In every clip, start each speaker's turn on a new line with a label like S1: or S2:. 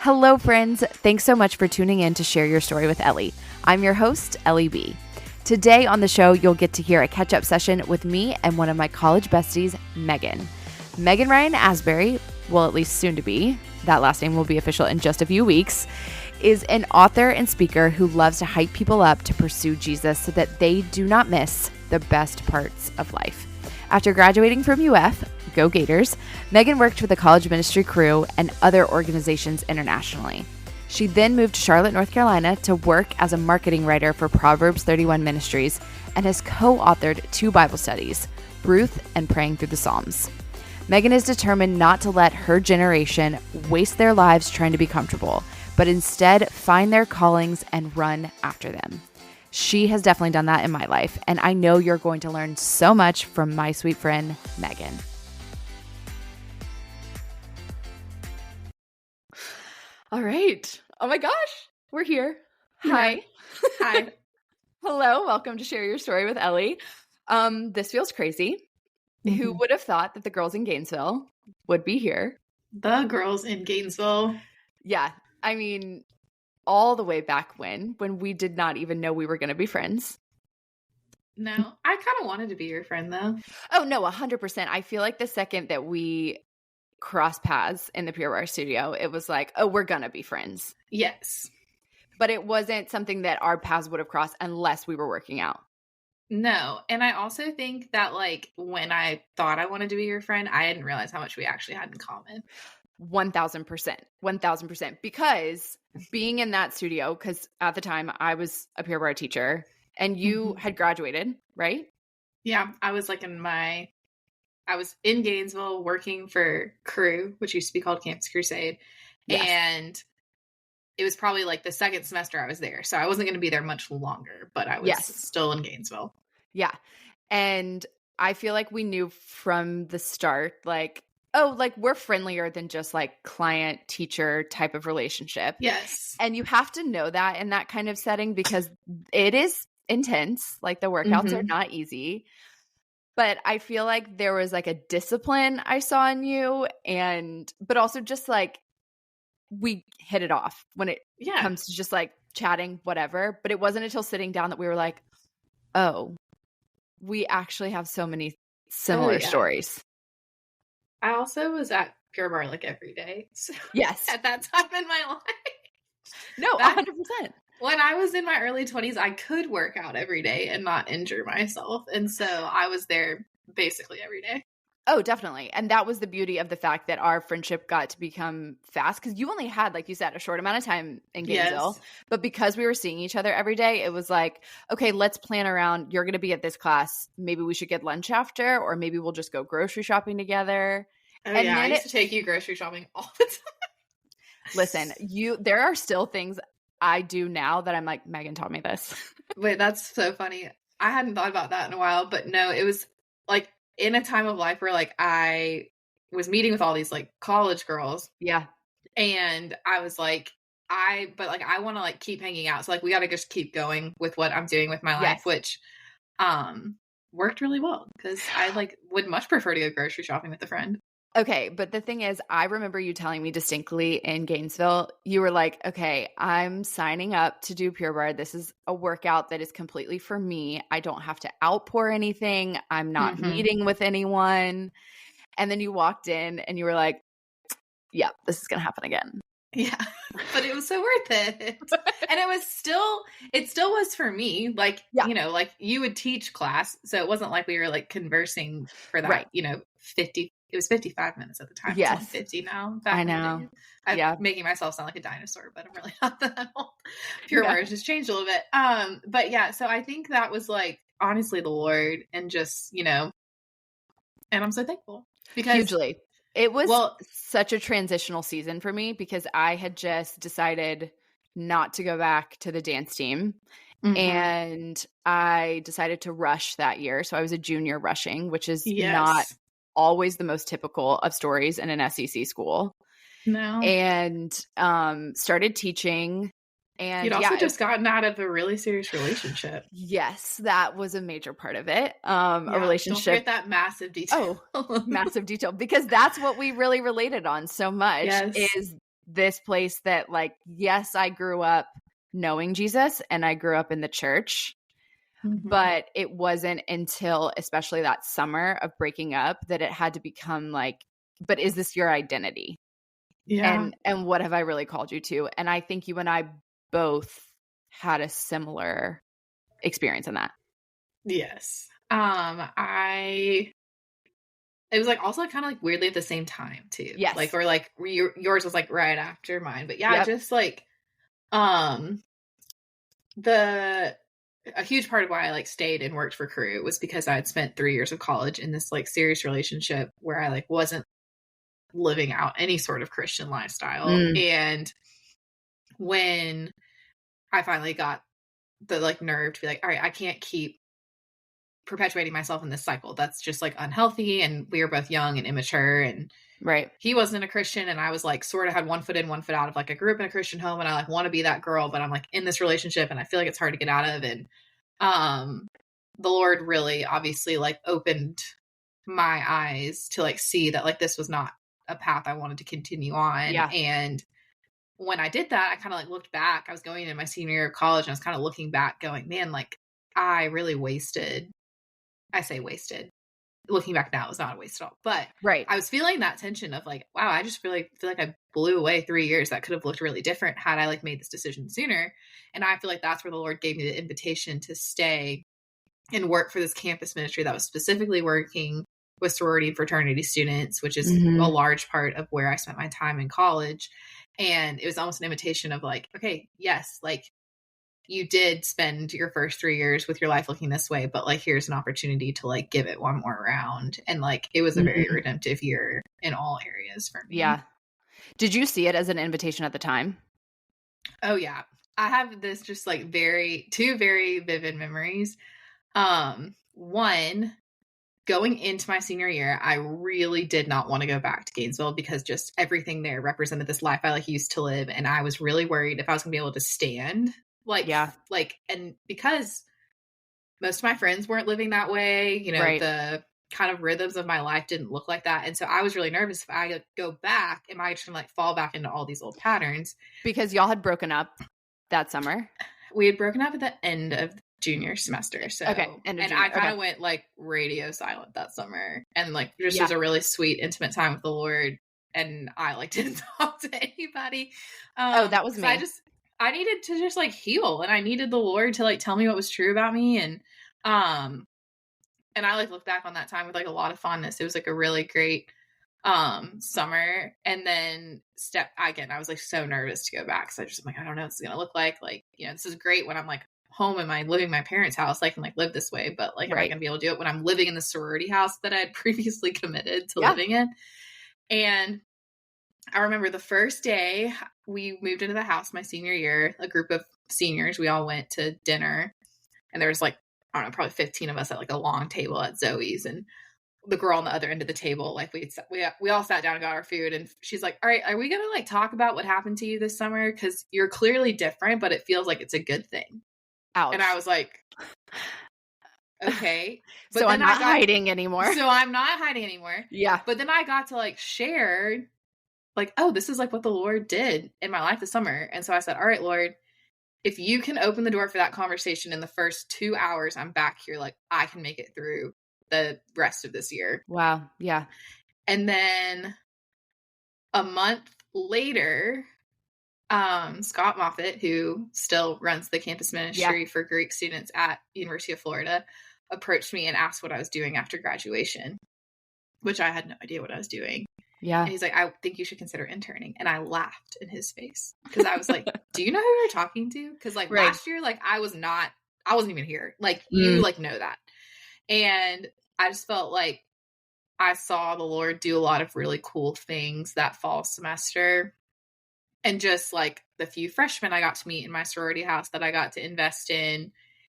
S1: Hello, friends. Thanks so much for tuning in to Share Your Story with Ellie. I'm your host, Ellie B. Today on the show, you'll get to hear a catch-up session with me and one of my college besties, Meghan. Meghan Ryan Asbury, well, at least soon to be, that last name will be official in just a few weeks, is an author and speaker who loves to hype people up to pursue Jesus so that they do not miss the best parts of life. After graduating from UF, go Gators, Meghan worked with the college ministry crew and other organizations internationally. She then moved to Charlotte, North Carolina to work as a marketing writer for Proverbs 31 Ministries and has co-authored 2 Bible studies, Ruth and Praying Through the Psalms. Meghan is determined not to let her generation waste their lives trying to be comfortable, but instead find their callings and run after them. She has definitely done that in my life, and I know you're going to learn so much from my sweet friend, Meghan. All right. Oh my gosh, we're here. Hi.
S2: Hi.
S1: Hello. Welcome to Share Your Story with Ellie. This feels crazy. Mm-hmm. Who would have thought that the girls in Gainesville would be here?
S2: The girls in Gainesville.
S1: Yeah. I mean, all the way back when we did not even know we were going to be friends.
S2: No, I kind of wanted to be your friend though.
S1: Oh no, 100%. I feel like the second that we crossed paths in the Pure Bar studio, it was like, oh, we're going to be friends.
S2: Yes.
S1: But it wasn't something that our paths would have crossed unless we were working out.
S2: No. And I also think that like when I thought I wanted to be your friend, I didn't realize how much we actually had in common.
S1: 1,000%. 1,000%. Because being in that studio, because at the time I was a Pure Bar teacher and you had graduated, right?
S2: Yeah. I was in Gainesville working for Crew, which used to be called Campus Crusade. Yes. And it was probably like the second semester I was there. So I wasn't going to be there much longer, but I was still in Gainesville.
S1: Yeah. And I feel like we knew from the start, like, oh, like we're friendlier than just like client teacher type of relationship.
S2: Yes.
S1: And you have to know that in that kind of setting because it is intense. Like the workouts are not easy. But I feel like there was like a discipline I saw in you but also just like we hit it off when it comes to just like chatting, whatever. But it wasn't until sitting down that we were like, oh, we actually have so many similar stories.
S2: I also was at Pure Bar like every day. So
S1: yes.
S2: At that time in my life.
S1: No, 100%.
S2: When I was in my early 20s, I could work out every day and not injure myself. And so I was there basically every day.
S1: Oh, definitely. And that was the beauty of the fact that our friendship got to become fast because you only had, like you said, a short amount of time in Gainesville. Yes. But because we were seeing each other every day, it was like, okay, let's plan around. You're going to be at this class. Maybe we should get lunch after, or maybe we'll just go grocery shopping together.
S2: Oh, and yeah, I used to take you grocery shopping all the time.
S1: Listen, there are still things I do now that I'm like, Meghan taught me this.
S2: Wait, that's so funny. I hadn't thought about that in a while, but no, it was like in a time of life where like I was meeting with all these like college girls.
S1: Yeah.
S2: And I was like, I want to like keep hanging out. So like, we got to just keep going with what I'm doing with my life, which worked really well because I like would much prefer to go grocery shopping with a friend.
S1: Okay, but the thing is, I remember you telling me distinctly in Gainesville, you were like, okay, I'm signing up to do Pure Bar. This is a workout that is completely for me. I don't have to outpour anything. I'm not meeting with anyone. And then you walked in and you were like, yeah, this is going to happen again.
S2: Yeah, but it was so worth it. And it still was for me. Like, you know, like you would teach class. So it wasn't like we were like conversing for that, you know, it was 55 minutes at the time.
S1: Yes.
S2: It's 50 now.
S1: I know.
S2: I'm making myself sound like a dinosaur, but I'm really not that old. Pure Bar has just changed a little bit. But yeah, so I think that was like, honestly, the Lord and just, you know, and I'm so thankful. Because
S1: hugely. It was such a transitional season for me because I had just decided not to go back to the dance team. And I decided to rush that year. So I was a junior rushing, which is not always the most typical of stories in an SEC school.
S2: No.
S1: And started teaching. And
S2: you'd also just gotten out of a really serious relationship.
S1: Yes, that was a major part of it. A relationship.
S2: Don't forget that massive detail.
S1: Oh, massive detail. Because that's what we really related on so much is this place that like, yes, I grew up knowing Jesus and I grew up in the church, but it wasn't until especially that summer of breaking up that it had to become like, but is this your identity?
S2: Yeah.
S1: And what have I really called you to? And I think you and I both had a similar experience in that.
S2: Yes. It was like also kind of like weirdly at the same time too.
S1: Yes.
S2: Like, or like yours was like right after mine. But yeah, just like, a huge part of why I like stayed and worked for Crew was because I had spent 3 years of college in this like serious relationship where I like wasn't living out any sort of Christian lifestyle. And when I finally got the like nerve to be like, all right, I can't keep perpetuating myself in this cycle. That's just like unhealthy. And we were both young and immature, and
S1: right.
S2: He wasn't a Christian, and I was like sort of had one foot in, one foot out of like I grew up in a Christian home, and I like want to be that girl, but I'm like in this relationship and I feel like it's hard to get out of. And the Lord really obviously like opened my eyes to like see that like this was not a path I wanted to continue on.
S1: Yeah.
S2: And when I did that, I kind of like looked back. I was going into my senior year of college and I was kind of looking back going, man, like I really wasted. I say wasted. Looking back now, it was not a waste at all. But
S1: right.
S2: I was feeling that tension of like, wow, I just really feel like I blew away 3 years that could have looked really different had I like made this decision sooner. And I feel like that's where the Lord gave me the invitation to stay and work for this campus ministry that was specifically working with sorority and fraternity students, which is a large part of where I spent my time in college. And it was almost an invitation of like, okay, yes, like you did spend your first 3 years with your life looking this way, but like here's an opportunity to like give it one more round. And like it was a very redemptive year in all areas for me.
S1: Yeah. Did you see it as an invitation at the time?
S2: Oh yeah. I have this just like two very vivid memories. One, going into my senior year, I really did not want to go back to Gainesville because just everything there represented this life I like used to live. And I was really worried if I was gonna be able to stand and because most of my friends weren't living that way, you know, the kind of rhythms of my life didn't look like that. And so I was really nervous if I go back, am I just gonna like fall back into all these old patterns?
S1: Because y'all had broken up that summer.
S2: We had broken up at the end of junior semester. So I kind of went like radio silent that summer and like just was a really sweet, intimate time with the Lord. And I like didn't talk to anybody.
S1: That was me.
S2: I needed to just like heal, and I needed the Lord to like tell me what was true about me. And I like look back on that time with like a lot of fondness. It was like a really great summer. And then I was like so nervous to go back. So I just like, I don't know what it's gonna look like. Like, you know, this is great when I'm like home and living in my parents' house, I can like live this way, but like am I gonna be able to do it when I'm living in the sorority house that I had previously committed to living in? And I remember the first day we moved into the house my senior year, a group of seniors, we all went to dinner, and there was like, I don't know, probably 15 of us at like a long table at Zoe's, and the girl on the other end of the table, like we all sat down and got our food, and she's like, all right, are we gonna like talk about what happened to you this summer? Because you're clearly different, but it feels like it's a good thing. Ouch. And I was like, okay. But
S1: so I'm not hiding anymore.
S2: So I'm not hiding anymore.
S1: Yeah.
S2: But then I got to like share like, oh, this is like what the Lord did in my life this summer. And so I said, all right, Lord, if you can open the door for that conversation in the first 2 hours, I'm back here. Like I can make it through the rest of this year.
S1: Wow. Yeah.
S2: And then a month later, Scott Moffitt, who still runs the campus ministry for Greek students at University of Florida, approached me and asked what I was doing after graduation, which I had no idea what I was doing.
S1: Yeah.
S2: And he's like, I think you should consider interning. And I laughed in his face because I was like, do you know who you're talking to? Because like last year, like I wasn't even here. Like you like know that. And I just felt like I saw the Lord do a lot of really cool things that fall semester. And just like the few freshmen I got to meet in my sorority house that I got to invest in,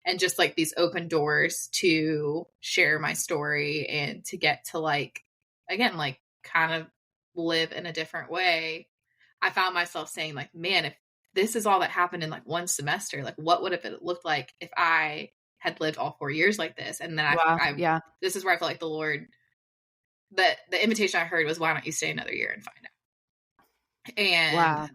S2: and just like these open doors to share my story and to get to like, again, like kind of live in a different way. I found myself saying like, man, if this is all that happened in like one semester, like what would have it looked like if I had lived all 4 years like this? And then this is where I felt like the Lord, the invitation I heard was, why don't you stay another year and find out? And,
S1: Wow.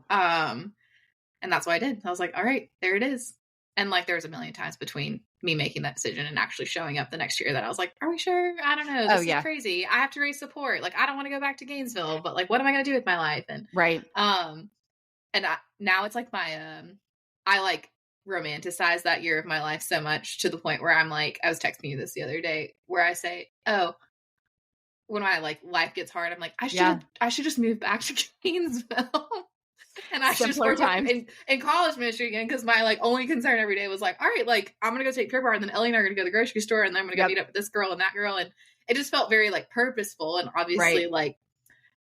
S2: and that's what I did. I was like, all right, there it is. And like, there was a million times between me making that decision and actually showing up the next year that I was like, are we sure? I don't know.
S1: Oh,
S2: This is crazy. I have to raise support. Like, I don't want to go back to Gainesville, but like, what am I going to do with my life? And,
S1: Right.
S2: now it's like I like romanticize that year of my life so much to the point where I'm like, I was texting you this the other day where I say, oh, when my like life gets hard, I'm like, I should just move back to Gainesville. And I should just work in college ministry again, because my like only concern every day was like, all right, like I'm gonna go take Pure Barre, and then Ellie and I are gonna go to the grocery store, and then I'm gonna go meet up with this girl and that girl, and it just felt very like purposeful. And obviously, like,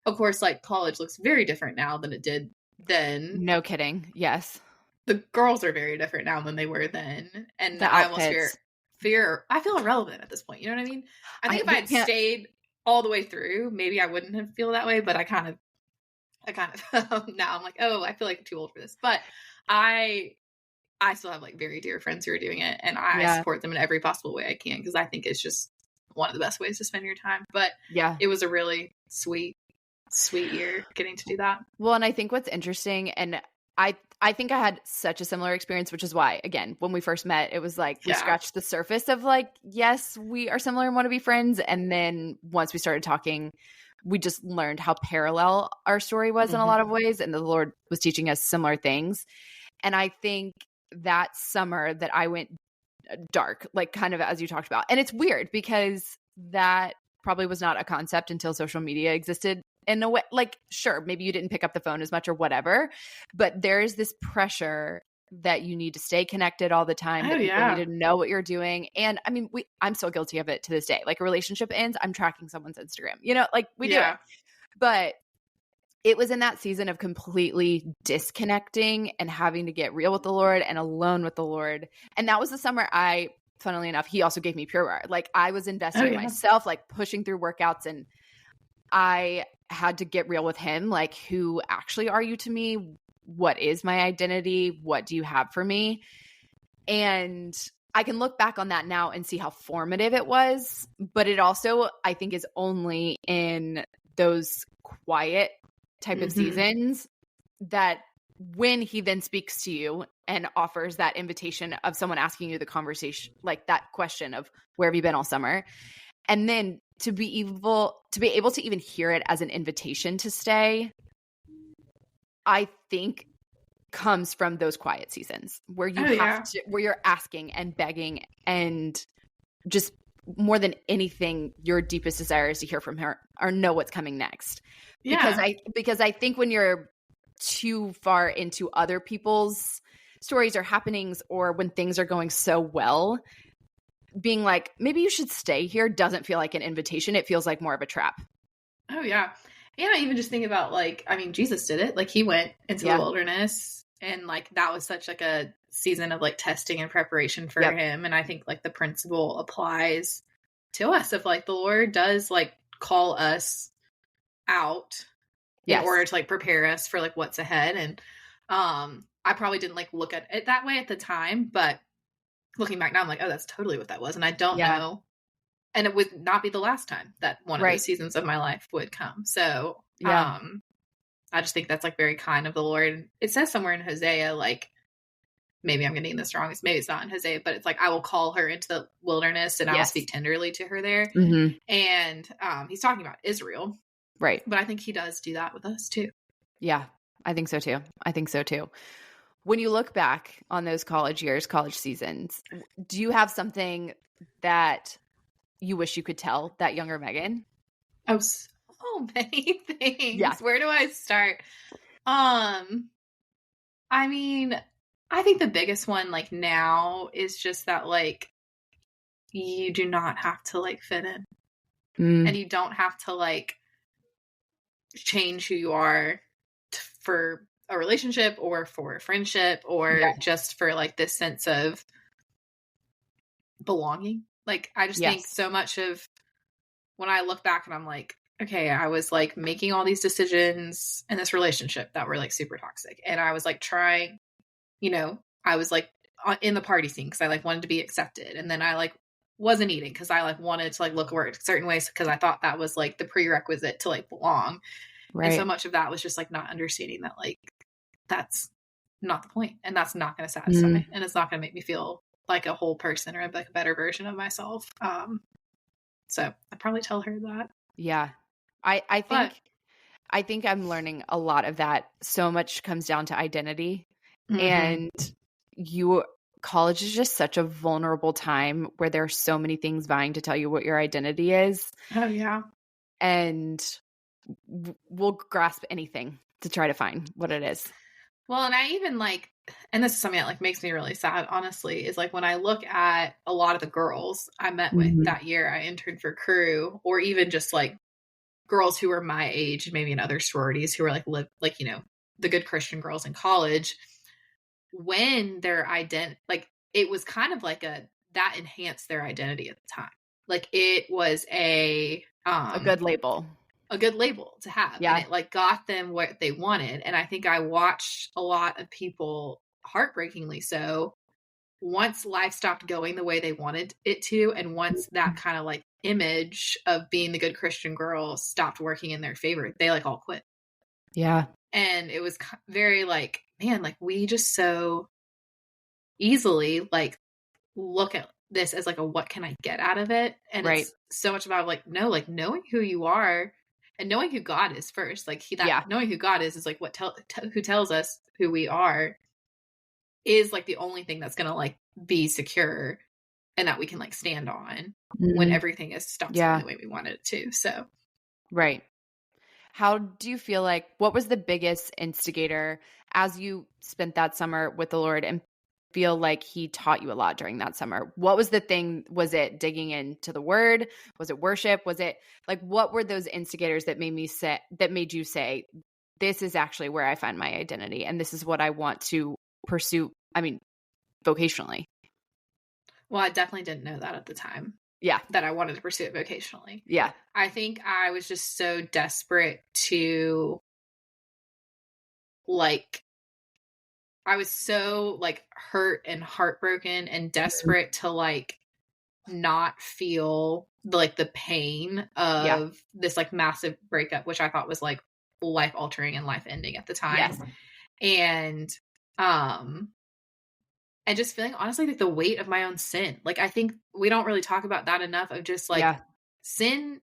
S2: of course, like college looks very different now than it did then.
S1: No kidding. Yes,
S2: the girls are very different now than they were then, and I almost fear. I feel irrelevant at this point. You know what I mean? I think if I had stayed all the way through, maybe I wouldn't have feel that way. But I kind of now I'm like, oh, I feel like I'm too old for this. But I still have like very dear friends who are doing it, and I support them in every possible way I can, because I think it's just one of the best ways to spend your time. But it was a really sweet year getting to do that.
S1: Well, and I think what's interesting, and I think I had such a similar experience, which is why, again, when we first met, it was like we scratched the surface of like, yes, we are similar and want to be friends. And then once we started talking, we just learned how parallel our story was in a lot of ways. And the Lord was teaching us similar things. And I think that summer that I went dark, like kind of as you talked about, and it's weird because that probably was not a concept until social media existed in a way. Like, sure, maybe you didn't pick up the phone as much or whatever, but there is this pressure that you need to stay connected all the time, that people need to know what you're doing. And I mean, I'm still guilty of it to this day. Like a relationship ends, I'm tracking someone's Instagram, you know, like we do it. But it was in that season of completely disconnecting and having to get real with the Lord and alone with the Lord. And that was the summer funnily enough, he also gave me Pure Barre. Like I was investing in myself, like pushing through workouts, and I had to get real with him. Like, who actually are you to me? What is my identity? What do you have for me? And I can look back on that now and see how formative it was. But it also, I think, is only in those quiet type of seasons that when he then speaks to you and offers that invitation of someone asking you the conversation, like that question of where have you been all summer? And then to be able to even hear it as an invitation to stay, I think comes from those quiet seasons where you where you're asking and begging, and just more than anything, your deepest desire is to hear from her or know what's coming next. Because I think when you're too far into other people's stories or happenings, or when things are going so well, being like, maybe you should stay here doesn't feel like an invitation. It feels like more of a trap.
S2: Oh, yeah. And I even just think about, like, I mean, Jesus did it. Like, he went into the wilderness, and, like, that was such, like, a season of, like, testing and preparation for him. And I think, like, the principle applies to us of, like, the Lord does, like, call us out in order to, like, prepare us for, like, what's ahead. And I probably didn't, like, look at it that way at the time, but looking back now, I'm like, oh, that's totally what that was. And I don't know. And it would not be the last time that one of those seasons of my life would come. So, I just think that's like very kind of the Lord. It says somewhere in Hosea, like, maybe I'm getting this wrong. Maybe it's not in Hosea, but it's like, I will call her into the wilderness and I will speak tenderly to her there. And he's talking about Israel. Right. But I think he does do that with us too.
S1: Yeah, I think so too. When you look back on those college years, college seasons, do you have something that you wish you could tell that younger Meghan?
S2: Oh, so many things. Yeah. Where do I start? I mean, I think the biggest one, like, now is just that, like, you do not have to, like, fit in. And you don't have to, like, change who you are for a relationship or for a friendship or just for, like, this sense of belonging. Like, I just think so much of when I look back and I'm like, okay, I was like making all these decisions in this relationship that were like super toxic. And I was like trying, you know, I was like in the party scene because I like wanted to be accepted. And then I like wasn't eating because I like wanted to like look a certain ways because I thought that was like the prerequisite to like belong.
S1: Right.
S2: And so much of that was just like not understanding that like that's not the point, and that's not going to satisfy, and it's not going to make me feel like a whole person or like a better version of myself. So I'd probably tell her that.
S1: Yeah. I think I'm learning a lot of that. So much comes down to identity. And college is just such a vulnerable time where there are so many things vying to tell you what your identity is.
S2: Oh, yeah.
S1: And we'll grasp anything to try to find what it is.
S2: Well, and I even like, and this is something that like makes me really sad, honestly, is like when I look at a lot of the girls I met with that year I interned for Crew, or even just like girls who were my age, maybe in other sororities who were like, like, you know, the good Christian girls in college, when their like it was kind of like that enhanced their identity at the time. Like it was a
S1: good label.
S2: A good label to have.
S1: Yeah.
S2: And it like got them what they wanted. And I think I watched a lot of people, heartbreakingly so, once life stopped going the way they wanted it to, and once that kind of like image of being the good Christian girl stopped working in their favor, they like all quit.
S1: Yeah.
S2: And it was very like, man, like we just so easily like look at this as like a what can I get out of it? And it's so much about like, no, like knowing who you are and knowing who God is first. Like knowing who God is like what who tells us who we are is like the only thing that's gonna like be secure and that we can like stand on when everything is stopped going the way we wanted it to. So
S1: right. How do you feel like, what was the biggest instigator as you spent that summer with the Lord and feel like he taught you a lot during that summer? What was the thing? Was it digging into the word? Was it worship? Was it like, what were those instigators that made you say, this is actually where I find my identity and this is what I want to pursue? I mean, vocationally.
S2: Well, I definitely didn't know that at the time.
S1: Yeah.
S2: That I wanted to pursue it vocationally.
S1: Yeah.
S2: I think I was just so desperate to like, I was so like hurt and heartbroken and desperate to like not feel like the pain of this like massive breakup, which I thought was like life altering and life ending at the time. Yes. And just feeling honestly like the weight of my own sin. Like I think we don't really talk about that enough, of just like sin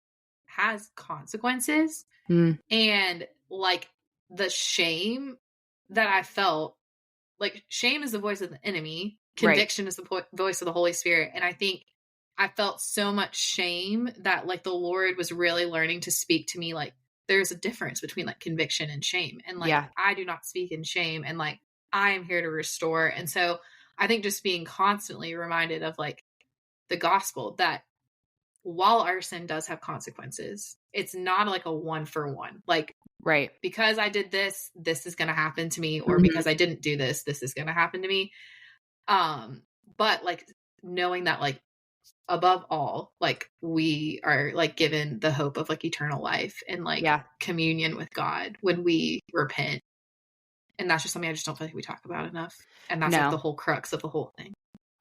S2: has consequences. And like the shame that I felt, like shame is the voice of the enemy, conviction is the voice of the Holy Spirit. And I think I felt so much shame that like the Lord was really learning to speak to me like there's a difference between like conviction and shame, and like I do not speak in shame, and like I am here to restore. And so I think just being constantly reminded of like the gospel, that while our sin does have consequences, it's not like a 1-for-1. Like, because I did this, this is going to happen to me, or because I didn't do this, this is going to happen to me. But like knowing that like above all, like we are like given the hope of like eternal life and like communion with God when we repent. And that's just something I just don't feel like we talk about enough. And that's like the whole crux of the whole thing.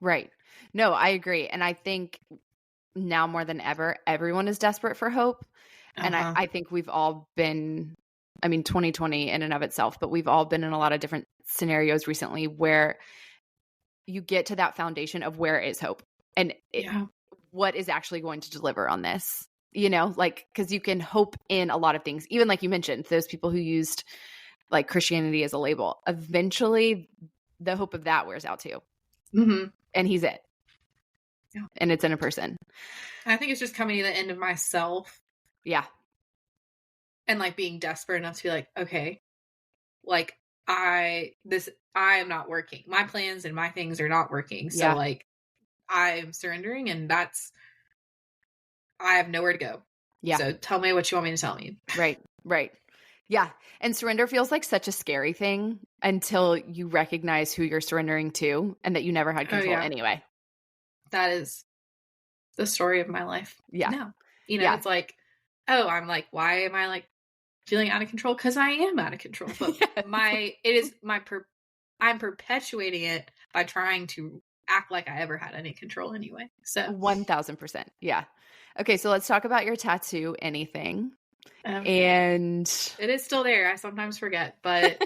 S2: Right.
S1: No, I agree. And I think now more than ever, everyone is desperate for hope. And I think we've all been, I mean, 2020 in and of itself, but we've all been in a lot of different scenarios recently where you get to that foundation of where is hope and what is actually going to deliver on this, you know, like, because you can hope in a lot of things, even like you mentioned, those people who used like Christianity as a label, eventually the hope of that wears out too. And he's it. Yeah. And it's in a person.
S2: I think it's just coming to the end of myself.
S1: Yeah.
S2: And like being desperate enough to be like, okay, like I am not working. My plans and my things are not working. So like I'm surrendering, and I have nowhere to go. Yeah. So tell me what you want me to tell me.
S1: Right. Right. Yeah. And surrender feels like such a scary thing until you recognize who you're surrendering to and that you never had control anyway.
S2: That is the story of my life.
S1: Yeah.
S2: No. You know, it's like, oh, I'm like, why am I like feeling out of control? Because I am out of control. But I'm perpetuating it by trying to act like I ever had any control anyway. So
S1: 1000%. Yeah. Okay. So let's talk about your tattoo, Anything. And
S2: it is still there. I sometimes forget, but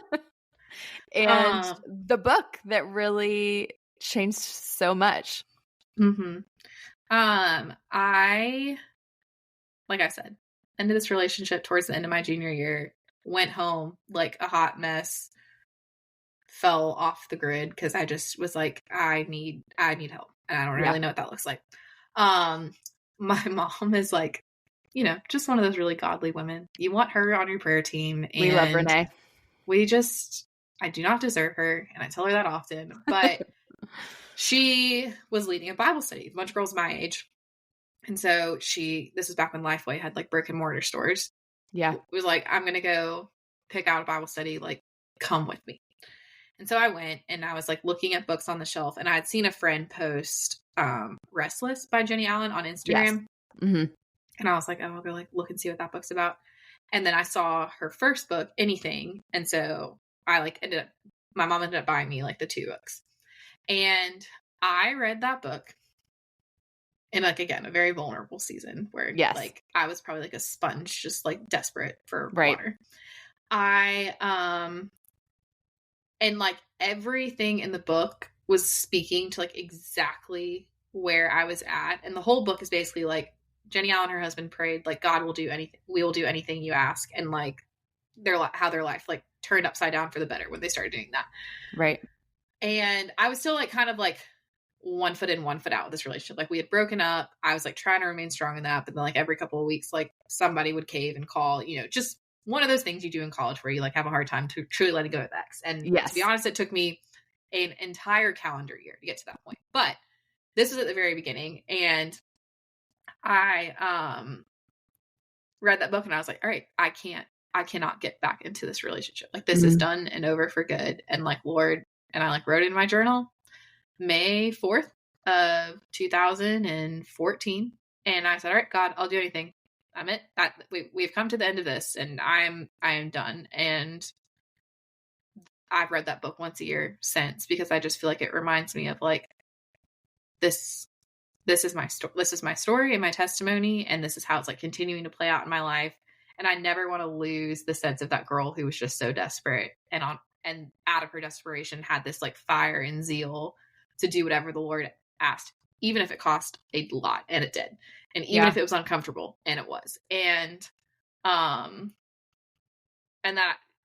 S1: and the book that really changed so much.
S2: Mm-hmm. Like I said, ended this relationship towards the end of my junior year, went home like a hot mess, fell off the grid because I just was like, I need help. And I don't really know what that looks like. My mom is like, just one of those really godly women. You want her on your prayer team. And
S1: we love Renee.
S2: I do not deserve her. And I tell her that often, but she was leading a Bible study, a bunch of girls my age. And so this was back when Lifeway had like brick and mortar stores.
S1: Yeah.
S2: It was like, I'm going to go pick out a Bible study, like come with me. And so I went and I was like looking at books on the shelf, and I had seen a friend post Restless by Jenny Allen on Instagram.
S1: Yes. Mm-hmm.
S2: And I was like, oh, I'll go like look and see what that book's about. And then I saw her first book, Anything. And so I like my mom ended up buying me like the 2 books. And I read that book in like, again, a very vulnerable season where like I was probably like a sponge, just like desperate for water. And like everything in the book was speaking to like exactly where I was at. And the whole book is basically like Jenny Allen and her husband prayed, like, God will do anything. We will do anything you ask. And like how their life like turned upside down for the better when they started doing that.
S1: Right.
S2: And I was still like kind of like 1 foot in, 1 foot out with this relationship. Like we had broken up. I was like trying to remain strong in that. But then like every couple of weeks, like somebody would cave and call, just one of those things you do in college where you like have a hard time to truly letting go of X. And to be honest, it took me an entire calendar year to get to that point. But this was at the very beginning. And I read that book and I was like, all right, I cannot get back into this relationship. Like this is done and over for good. And like, Lord, and I like wrote it in my journal, May 4th of 2014. And I said, all right, God, I'll do anything. I'm it. We've come to the end of this, and I am done. And I've read that book once a year since, because I just feel like it reminds me of like this is my story. This is my story and my testimony, and this is how it's like continuing to play out in my life. And I never want to lose the sense of that girl who was just so desperate and out of her desperation had this like fire and zeal to do whatever the Lord asked, even if it cost a lot, and it did. And even if it was uncomfortable, and it was. And that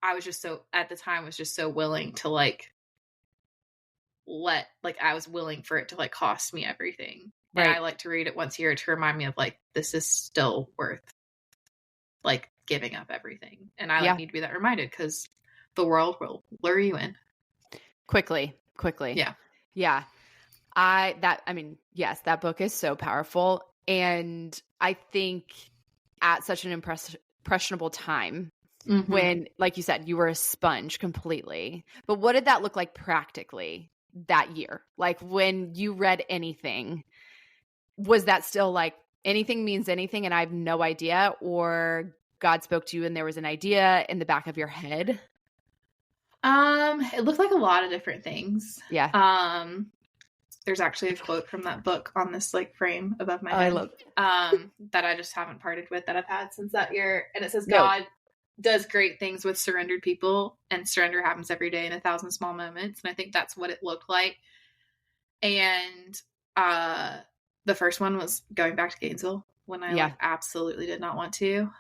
S2: I was just so, at the time, was just so willing to like I was willing for it to like cost me everything. Right. And I like to read it once a year to remind me of like, this is still worth like giving up everything. And I need to be that reminded, because the world will lure you in
S1: quickly. Yeah. Yeah. Yes, that book is so powerful. And I think at such an impressionable time, when, like you said, you were a sponge completely. But what did that look like practically that year? Like when you read Anything, was that still like anything means anything and I have no idea? Or God spoke to you and there was an idea in the back of your head?
S2: It looked like a lot of different things.
S1: Yeah.
S2: There's actually a quote from that book on this like frame above my head. I love it. That I just haven't parted with, that I've had since that year. And it says, God does great things with surrendered people, and surrender happens every day in 1,000 small moments. And I think that's what it looked like. And the first one was going back to Gainesville when I like, absolutely did not want to.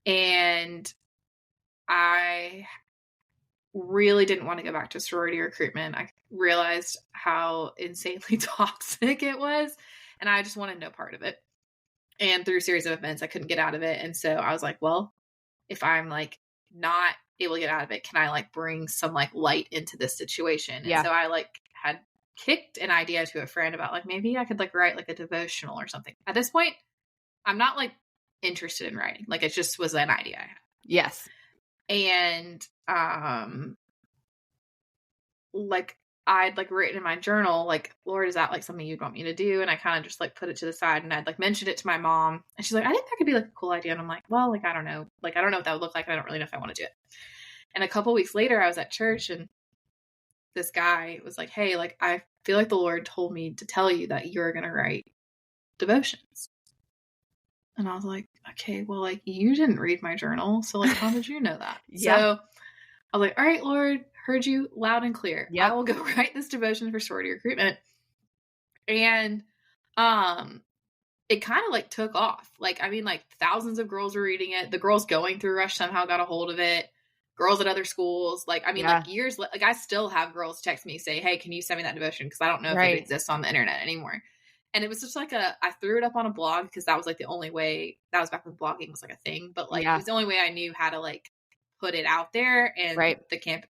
S2: And I really didn't want to go back to sorority recruitment. I realized how insanely toxic it was, and I just wanted no part of it. And through a series of events, I couldn't get out of it. And so I was like, well, if I'm like not able to get out of it, can I like bring some like light into this situation? And so I like had kicked an idea to a friend about like, maybe I could like write like a devotional or something. At this point, I'm not like interested in writing. Like it just was an idea I had.
S1: Yes.
S2: And like I'd like written in my journal, like, Lord, is that like something you'd want me to do? And I kind of just like put it to the side, and I'd like mentioned it to my mom, and she's like, I think that could be like a cool idea. And I'm like, well, like, I don't know. Like, I don't know what that would look like. And I don't really know if I want to do it. And a couple weeks later, I was at church, and this guy was like, hey, like, I feel like the Lord told me to tell you that you're going to write devotions. And I was like, okay, well, like, you didn't read my journal. So, like, how did you know that?
S1: Yeah.
S2: So I was like, all right, Lord, heard you loud and clear.
S1: Yep.
S2: I will go write this devotion for sorority recruitment. And it kind of like took off. Like, I mean, like thousands of girls were reading it. The girls going through Rush somehow got a hold of it. Girls at other schools. Like, I mean, like years, like I still have girls text me say, hey, can you send me that devotion? Because I don't know if it exists on the internet anymore. And it was just like I threw it up on a blog because that was like the only way, that was back when blogging was like a thing. But like, it was the only way I knew how to like put it out there. And the camp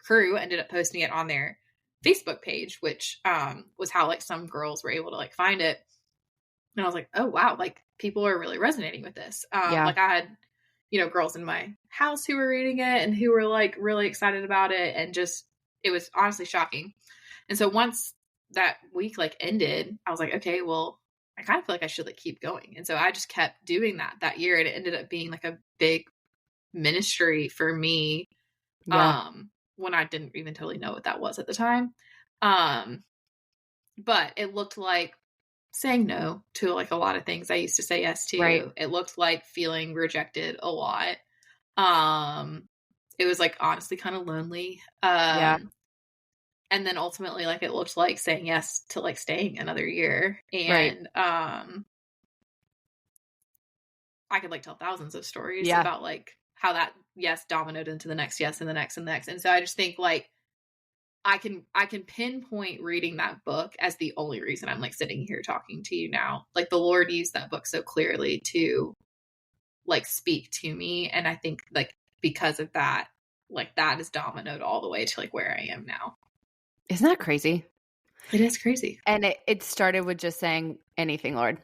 S2: crew ended up posting it on their Facebook page, which was how like some girls were able to like find it. And I was like, oh, wow, like people are really resonating with this. Like I had, you know, girls in my house who were reading it and who were like really excited about it. And just, it was honestly shocking. And so once that week like ended, I was like, okay, well, I kind of feel like I should like keep going. And so I just kept doing that year. And it ended up being like a big ministry for me. When I didn't even totally know what that was at the time. But it looked like saying no to like a lot of things I used to say yes to. It looked like feeling rejected a lot. It was like honestly kind of lonely. And then ultimately like it looked like saying yes to like staying another year. And I could like tell thousands of stories about like how that yes dominoed into the next yes and the next and the next. And so I just think like I can pinpoint reading that book as the only reason I'm like sitting here talking to you now. Like the Lord used that book so clearly to like speak to me. And I think like because of that, like that is dominoed all the way to like where I am now.
S1: Isn't that crazy?
S2: It is crazy.
S1: And it started with just saying anything, Lord.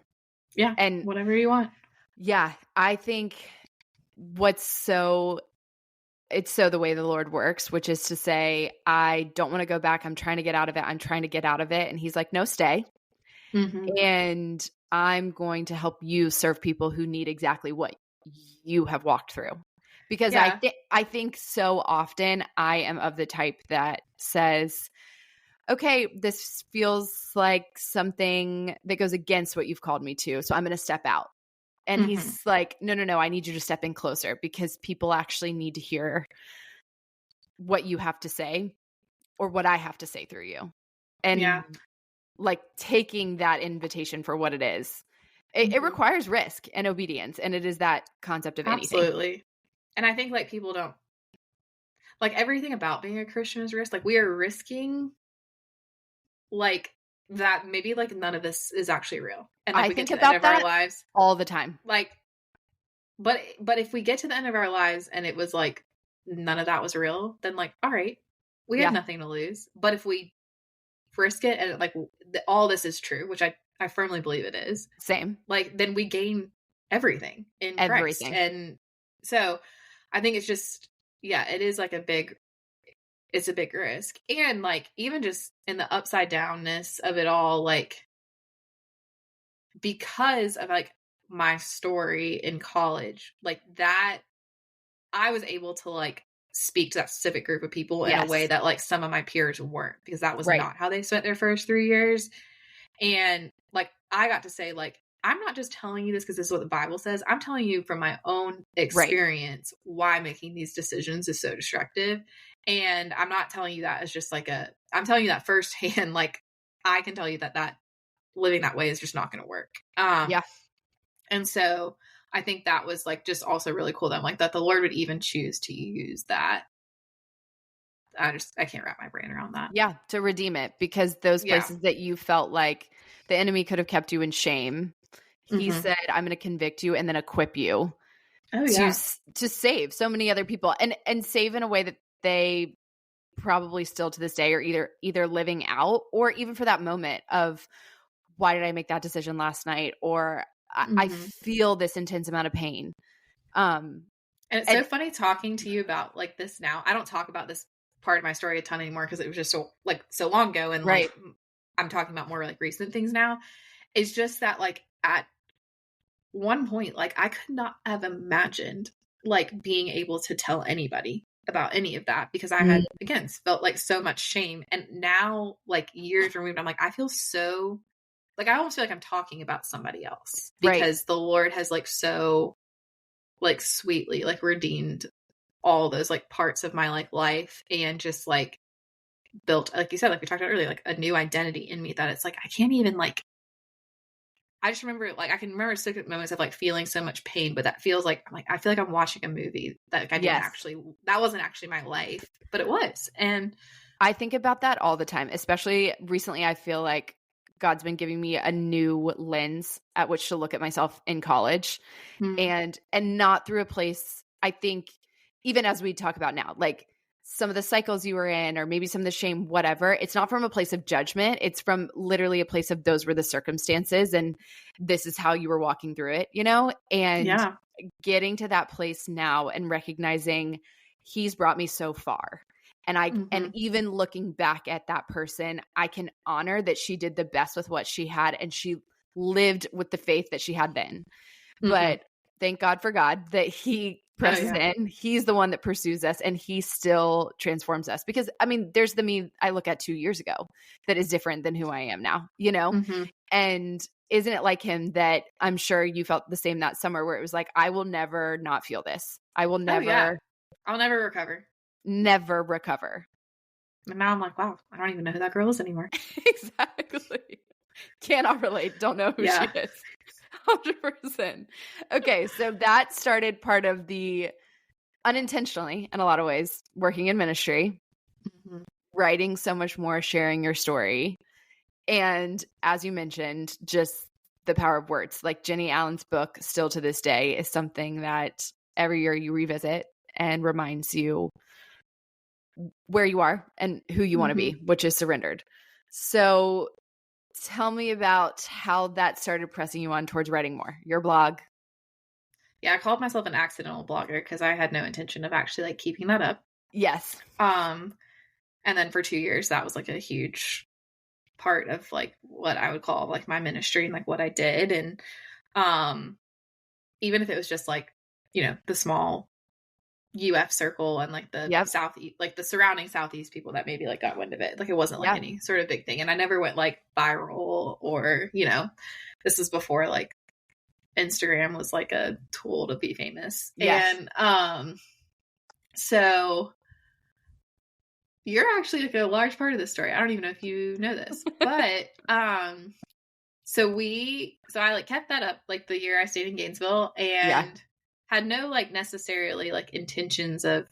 S2: Yeah. And whatever you want.
S1: Yeah. I think it's so the way the Lord works, which is to say, I don't want to go back. I'm trying to get out of it. I'm trying to get out of it. And he's like, no, stay. And I'm going to help you serve people who need exactly what you have walked through. Because I think so often I am of the type that says, okay, this feels like something that goes against what you've called me to. So I'm going to step out. And he's like, no, I need you to step in closer because people actually need to hear what you have to say or what I have to say through you. And like taking that invitation for what it is, it requires risk and obedience. And it is that concept of anything.
S2: Absolutely. And I think like people don't, like everything about being a Christian is risk. Like we are risking like that maybe like none of this is actually real. And like
S1: I
S2: we
S1: think
S2: get to the end
S1: about
S2: of
S1: that
S2: our lives
S1: all the time.
S2: Like, but if we get to the end of our lives and it was like none of that was real, then like, all right, we have nothing to lose. But if we risk it and like all this is true, which I firmly believe it is.
S1: Same.
S2: Like then we gain everything in Christ. And so I think it's just, it is like it's a big risk. And like, even just in the upside downness of it all, like, because of like my story in college, like that, I was able to like speak to that specific group of people in a way that like some of my peers weren't, because that was not how they spent their first 3 years. And like, I got to say, like, I'm not just telling you this because this is what the Bible says. I'm telling you from my own experience why making these decisions is so destructive. And I'm not telling you that as just like I'm telling you that firsthand. Like, I can tell you that living that way is just not going to work. And so I think that was like just also really cool that like that the Lord would even choose to use that. I can't wrap my brain around that.
S1: Yeah, to redeem it, because those places that you felt like the enemy could have kept you in shame, he said, I'm going to convict you and then equip you to save so many other people and save in a way that they probably still to this day are either living out, or even for that moment of, why did I make that decision last night? Or I feel this intense amount of pain.
S2: And it's so funny talking to you about like this now. I don't talk about this part of my story a ton anymore because it was just so long ago. And like, I'm talking about more like recent things now. It's just that like at one point, like I could not have imagined like being able to tell anybody about any of that, because I had, again, felt like so much shame. And now like years removed, I'm like, I feel so like, I almost feel like I'm talking about somebody else
S1: Right.
S2: because the Lord has like so like sweetly like redeemed all those like parts of my like life and just like built, like you said, like we talked about earlier, like a new identity in me that it's like I can't even like, I just remember like I can remember specific moments of like feeling so much pain, but that feels like I feel like I'm watching a movie that like, I didn't actually, that wasn't actually my life, but it was. And
S1: I think about that all the time, especially recently. I feel like God's been giving me a new lens at which to look at myself in college, and not through a place, I think, even as we talk about now, like some of the cycles you were in, or maybe some of the shame, whatever, it's not from a place of judgment. It's from literally a place of those were the circumstances and this is how you were walking through it, you know? And getting to that place now and recognizing he's brought me so far. And and even looking back at that person, I can honor that she did the best with what she had and she lived with the faith that she had then. But thank God for God that he presses in. He's the one that pursues us and he still transforms us. Because I mean, there's the me I look at 2 years ago that is different than who I am now, you know? And isn't it like him that I'm sure you felt the same that summer where it was like, I will never not feel this. I will never,
S2: I'll never recover.
S1: Never recover.
S2: And now I'm like, wow, I don't even know who that girl is anymore.
S1: Exactly. Cannot relate. Don't know who she is. 100%. Okay, so that started part of the unintentionally, in a lot of ways, working in ministry, writing so much more, sharing your story. And as you mentioned, just the power of words. Like Jenny Allen's book, still to this day, is something that every year you revisit and reminds you where you are and who you want to be, which is surrendered. So tell me about how that started pressing you on towards writing more, your blog.
S2: Yeah, I called myself an accidental blogger because I had no intention of actually like keeping that up.
S1: Yes.
S2: And then for 2 years, that was like a huge part of like what I would call like my ministry and like what I did. And even if it was just like, you know, the small UF circle and like the Southeast, like the surrounding Southeast people that maybe like got wind of it. Like it wasn't like any sort of big thing. And I never went like viral or, you know, this is before like Instagram was like a tool to be famous. Yes. And so you're actually like a large part of this story. I don't even know if you know this, but so I like kept that up like the year I stayed in Gainesville and had no like necessarily like intentions of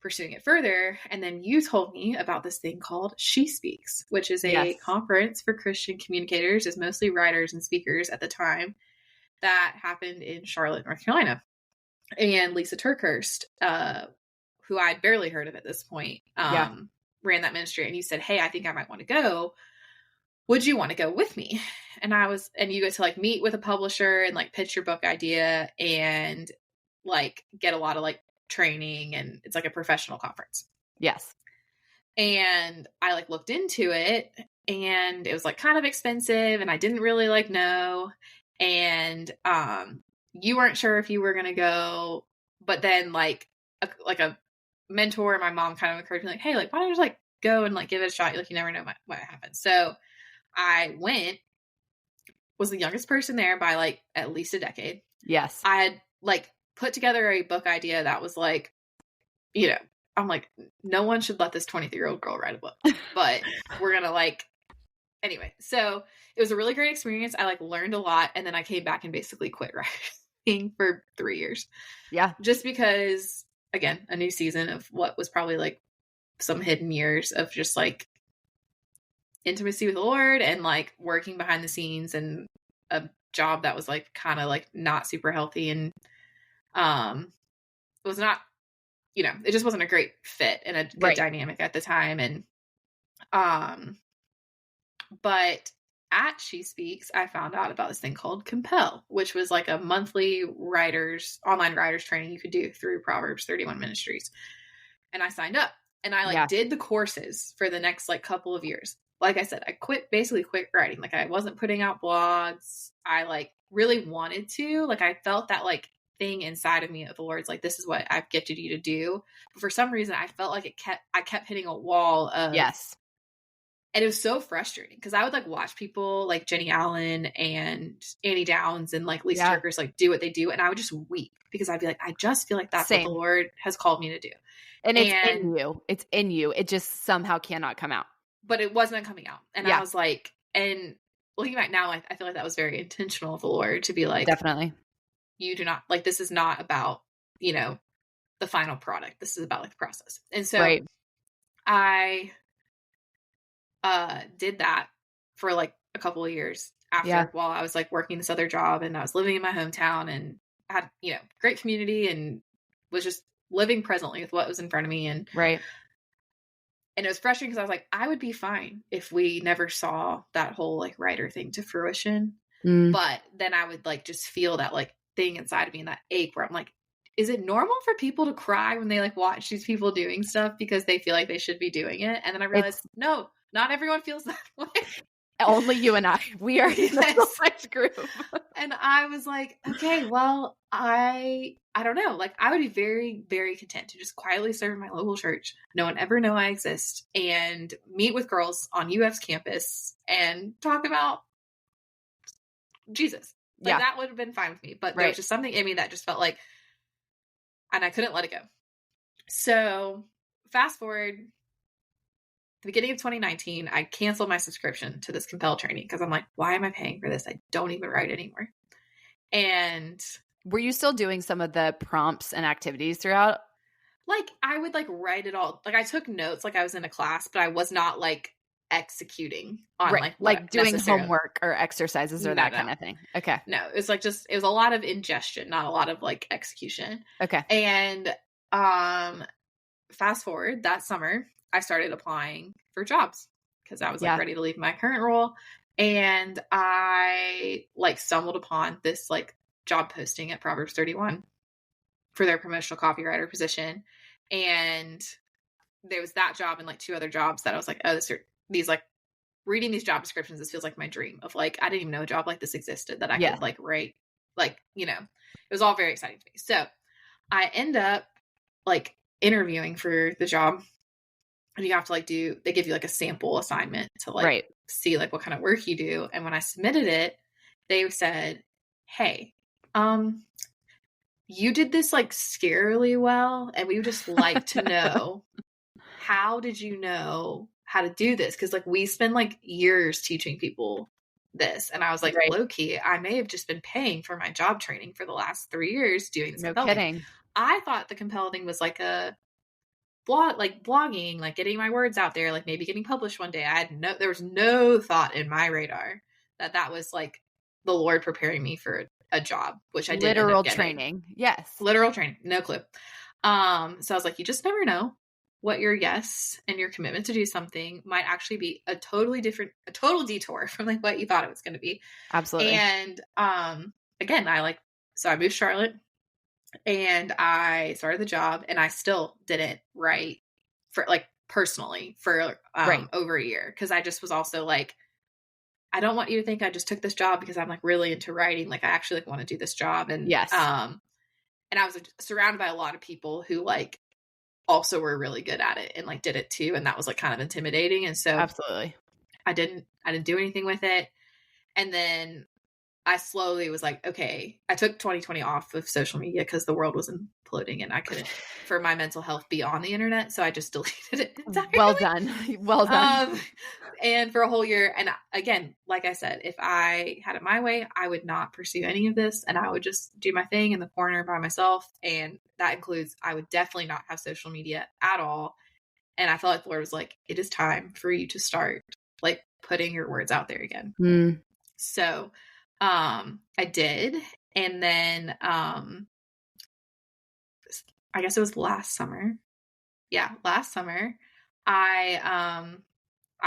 S2: pursuing it further. And then you told me about this thing called She Speaks, which is a conference for Christian communicators, is mostly writers and speakers at the time, that happened in Charlotte, North Carolina. And Lisa Turkhurst, who I'd barely heard of at this point, ran that ministry. And you said, hey, I think I might want to go. Would you want to go with me? And you get to like meet with a publisher and like pitch your book idea and like get a lot of like training, and it's like a professional conference.
S1: Yes.
S2: And I like looked into it and it was like kind of expensive and I didn't really like know. And you weren't sure if you were going to go, but then like a mentor and my mom kind of encouraged me like, hey, like why don't you just like go and like give it a shot? Like you never know what happens. So I went, was the youngest person there by like at least a decade.
S1: Yes.
S2: I had like put together a book idea that was like, you know, I'm like, no one should let this 23-year-old girl write a book, but we're going to like, anyway. So it was a really great experience. I like learned a lot. And then I came back and basically quit writing for 3 years.
S1: Yeah.
S2: Just because, again, a new season of what was probably like some hidden years of just like intimacy with the Lord and like working behind the scenes and a job that was like kind of like not super healthy and it was not, you know, it just wasn't a great fit and a good dynamic at the time. And but at She Speaks, I found out about this thing called Compel, which was like a monthly online writers training you could do through Proverbs 31 Ministries. And I signed up and I like did the courses for the next like couple of years. Like I said, I basically quit writing. Like I wasn't putting out blogs. I like really wanted to, like, I felt that like thing inside of me of the Lord's like, this is what I've gifted you to do. But for some reason I felt like I kept hitting a wall of, And it was so frustrating because I would like watch people like Jenny Allen and Annie Downs and like Lisa Turkers like do what they do. And I would just weep because I'd be like, I just feel like that's what the Lord has called me to do.
S1: And it's in you. It's in you. It just somehow cannot come out.
S2: But it wasn't coming out. And I was like, and looking back now, I feel like that was very intentional of the Lord to be like,
S1: definitely.
S2: You do not, like, this is not about, you know, the final product. This is about like the process. And so I did that for like a couple of years after while I was like working this other job, and I was living in my hometown and had, you know, great community and was just living presently with what was in front of me. And and it was frustrating because I was like, I would be fine if we never saw that whole like writer thing to fruition. But then I would like just feel that like thing inside of me and that ache where I'm like, is it normal for people to cry when they like watch these people doing stuff because they feel like they should be doing it? And then I realized, no, not everyone feels that way.
S1: Only you and I. We are in the select group.
S2: And I was like, okay, well, I don't know. Like, I would be very, very content to just quietly serve in my local church. No one ever know I exist, and meet with girls on UF's campus and talk about Jesus. Like, that would have been fine with me. But there was just something in me that just felt like, and I couldn't let it go. So fast forward, the beginning of 2019, I canceled my subscription to this Compel training because I'm like, why am I paying for this? I don't even write anymore. And
S1: were you still doing some of the prompts and activities throughout?
S2: Like, I would like write it all. Like, I took notes like I was in a class, but I was not like executing on
S1: like doing homework or exercises or that kind of thing. Okay.
S2: No, it was like just, it was a lot of ingestion, not a lot of like execution.
S1: Okay.
S2: And fast forward, that summer I started applying for jobs because I was like ready to leave my current role. And I like stumbled upon this like job posting at Proverbs 31 for their promotional copywriter position. And there was that job and like 2 other jobs that I was like, oh, these like reading these job descriptions, this feels like my dream of like, I didn't even know a job like this existed that I could like write, like, you know, it was all very exciting to me. So I end up like interviewing for the job, and you have to like they give you like a sample assignment to like see like what kind of work you do. And when I submitted it, they said, hey, you did this like scarily well, and we would just like to know, how did you know how to do this? Because like we spend like years teaching people this. And I was like, low key, I may have just been paying for my job training for the last 3 years doing this.
S1: No kidding.
S2: I thought the Compel thing was like a blog, like blogging, like getting my words out there, like maybe getting published one day. There was no thought in my radar that was like the Lord preparing me for a job, which I did.
S1: Literal training. Yes.
S2: Literal training. No clue. So I was like, you just never know what your yes and your commitment to do something might actually be a total detour from like what you thought it was going to be.
S1: Absolutely.
S2: And again, I moved to Charlotte and I started the job, and I still didn't write for like personally for over a year, because I just was also like, I don't want you to think I just took this job because I'm like really into writing. Like, I actually like want to do this job. And and I was surrounded by a lot of people who like also were really good at it and like did it too, and that was like kind of intimidating. And so
S1: absolutely,
S2: I didn't do anything with it. And then I slowly was like, okay, I took 2020 off of social media because the world was imploding and I couldn't, for my mental health, be on the internet. So I just deleted it entirely.
S1: Well done. Well done.
S2: And for a whole year. And again, like I said, if I had it my way, I would not pursue any of this, and I would just do my thing in the corner by myself. And that includes, I would definitely not have social media at all. And I felt like the Lord was like, it is time for you to start like putting your words out there again. So I did. And then, I guess it was last summer. Yeah. Last summer, I'm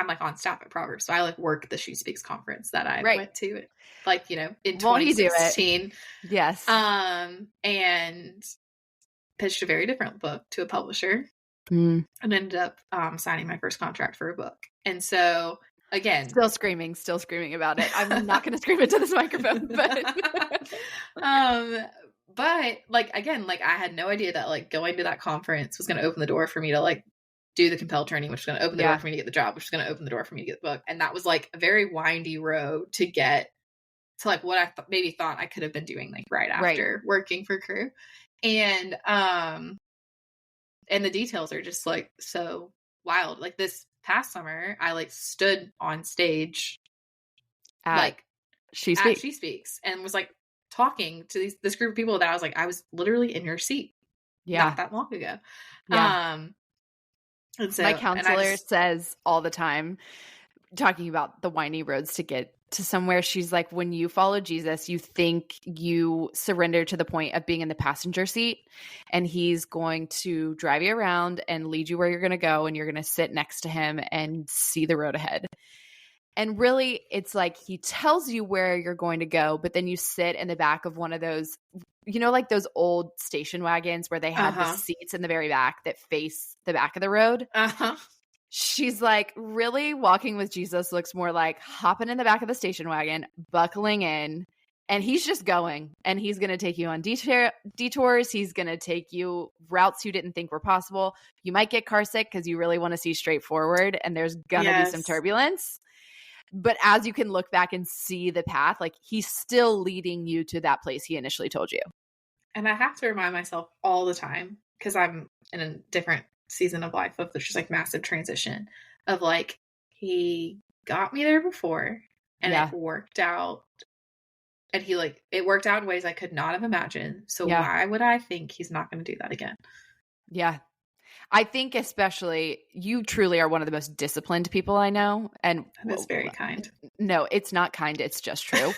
S2: like on staff at Proverbs. So I like work the She Speaks conference that I went to, like, you know, in 2016.
S1: Yes.
S2: And pitched a very different book to a publisher and ended up, signing my first contract for a book. And so, again,
S1: still screaming about it. I'm not going to scream into this microphone,
S2: but like, again, like I had no idea that like going to that conference was going to open the door for me to like do the compel training, which is going to open the door for me to get the job, which is going to open the door for me to get the book. And that was like a very windy road to get to like what I maybe thought I could have been doing like right after working for Crew. And the details are just like so wild. Like this past summer, I like stood on stage at She Speaks and was like talking to this group of people that I was like, I was literally in your seat not that long ago. And so
S1: my counselor says all the time, talking about the windy roads to get to somewhere, she's like, when you follow Jesus, you think you surrender to the point of being in the passenger seat, and he's going to drive you around and lead you where you're going to go, and you're going to sit next to him and see the road ahead. And really, it's like he tells you where you're going to go, but then you sit in the back of one of those, you know, like those old station wagons where they had the seats in the very back that face the back of the road. She's like, really, walking with Jesus looks more like hopping in the back of the station wagon, buckling in, and he's just going, and he's going to take you on detours. He's going to take you routes you didn't think were possible. You might get car sick because you really want to see straight forward, and there's going to be some turbulence. But as you can look back and see the path, like he's still leading you to that place he initially told you.
S2: And I have to remind myself all the time, because I'm in a different season of life of just like massive transition of like, he got me there before and it worked out. And it worked out in ways I could not have imagined. So why would I think he's not going to do that again?
S1: Yeah. I think especially you truly are one of the most disciplined people I know. And
S2: that's very kind.
S1: No, it's not kind. It's just true.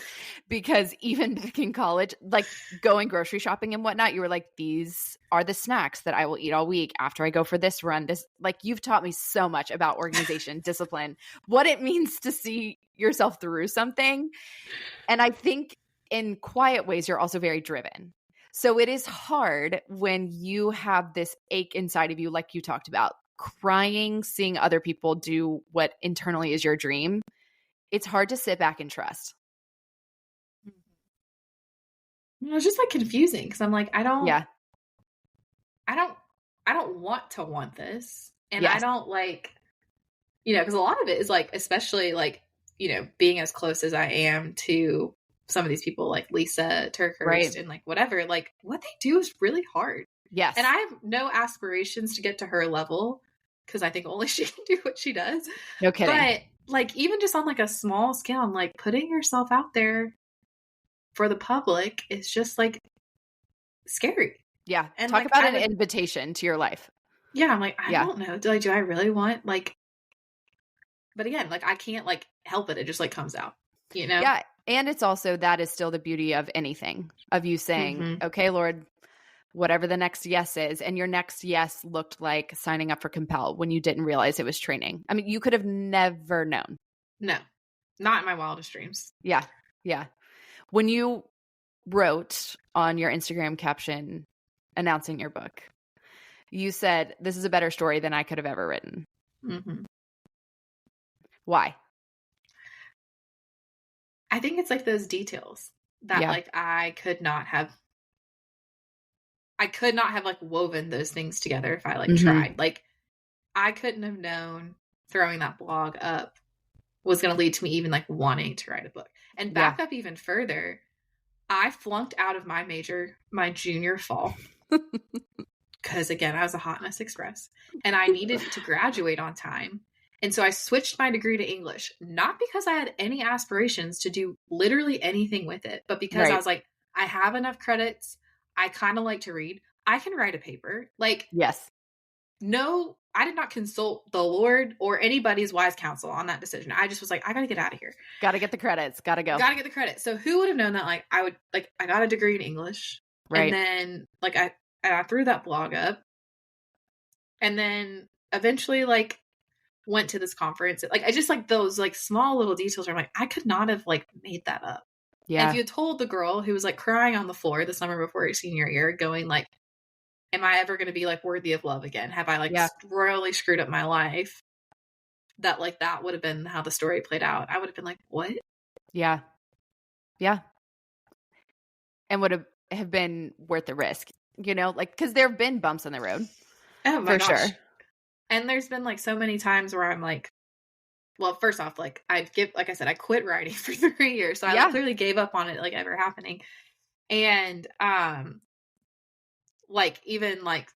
S1: Because even back in college, like going grocery shopping and whatnot, you were like, these are the snacks that I will eat all week after I go for this run. This, like, you've taught me so much about organization, discipline, what it means to see yourself through something. And I think in quiet ways, you're also very driven. So it is hard when you have this ache inside of you, like you talked about, crying, seeing other people do what internally is your dream. It's hard to sit back and trust.
S2: It's just like confusing because I'm like, I don't want to want this. And I don't like, because a lot of it is like, especially like, being as close as I am to some of these people like Lisa Turkhurst and like whatever, like what they do is really hard.
S1: Yes.
S2: And I have no aspirations to get to her level because I think only she can do what she does.
S1: No kidding.
S2: But like, even just on like a small scale, I'm like, putting yourself out there for the public is just like scary.
S1: Yeah. And talk about an invitation to your life.
S2: Yeah. I'm like, I don't know. Do I really want like, but again, like I can't like help it. It just like comes out,
S1: Yeah. And it's also, that is still the beauty of anything, of you saying, okay, Lord, whatever the next yes is. And your next yes looked like signing up for Compel when you didn't realize it was training. I mean, you could have never known.
S2: No, not in my wildest dreams.
S1: Yeah. Yeah. When you wrote on your Instagram caption announcing your book, you said, this is a better story than I could have ever written.
S2: Mm-hmm.
S1: Why?
S2: I think it's like those details that like I could not have like woven those things together if I like tried. Like I couldn't have known throwing that blog up was going to lead to me even like wanting to write a book. And back up even further, I flunked out of my major my junior fall because again, I was a hot mess express and I needed to graduate on time. And so I switched my degree to English, not because I had any aspirations to do literally anything with it, but because I was like, I have enough credits. I kind of like to read. I can write a paper. Like, no, I did not consult the Lord or anybody's wise counsel on that decision. I just was like, I got to get out of here.
S1: Got to get the credits. Got to go.
S2: Got to get the credits. So who would have known that? Like, I got a degree in English. And then like, I threw that blog up and then eventually like, went to this conference. Like I just like those like small little details where I'm like, I could not have like made that up. Yeah. And if you told the girl who was like crying on the floor the summer before her senior year going like, am I ever going to be like worthy of love again? Have I like royally screwed up my life? That like, that would have been how the story played out. I would have been like, what?
S1: Yeah. Yeah. And would have been worth the risk, like, cause there have been bumps on the road.
S2: Oh my gosh. Sure. And there's been like so many times where I'm like, well, first off, like like I said, I quit writing for 3 years. So I like clearly gave up on it like ever happening. And like even like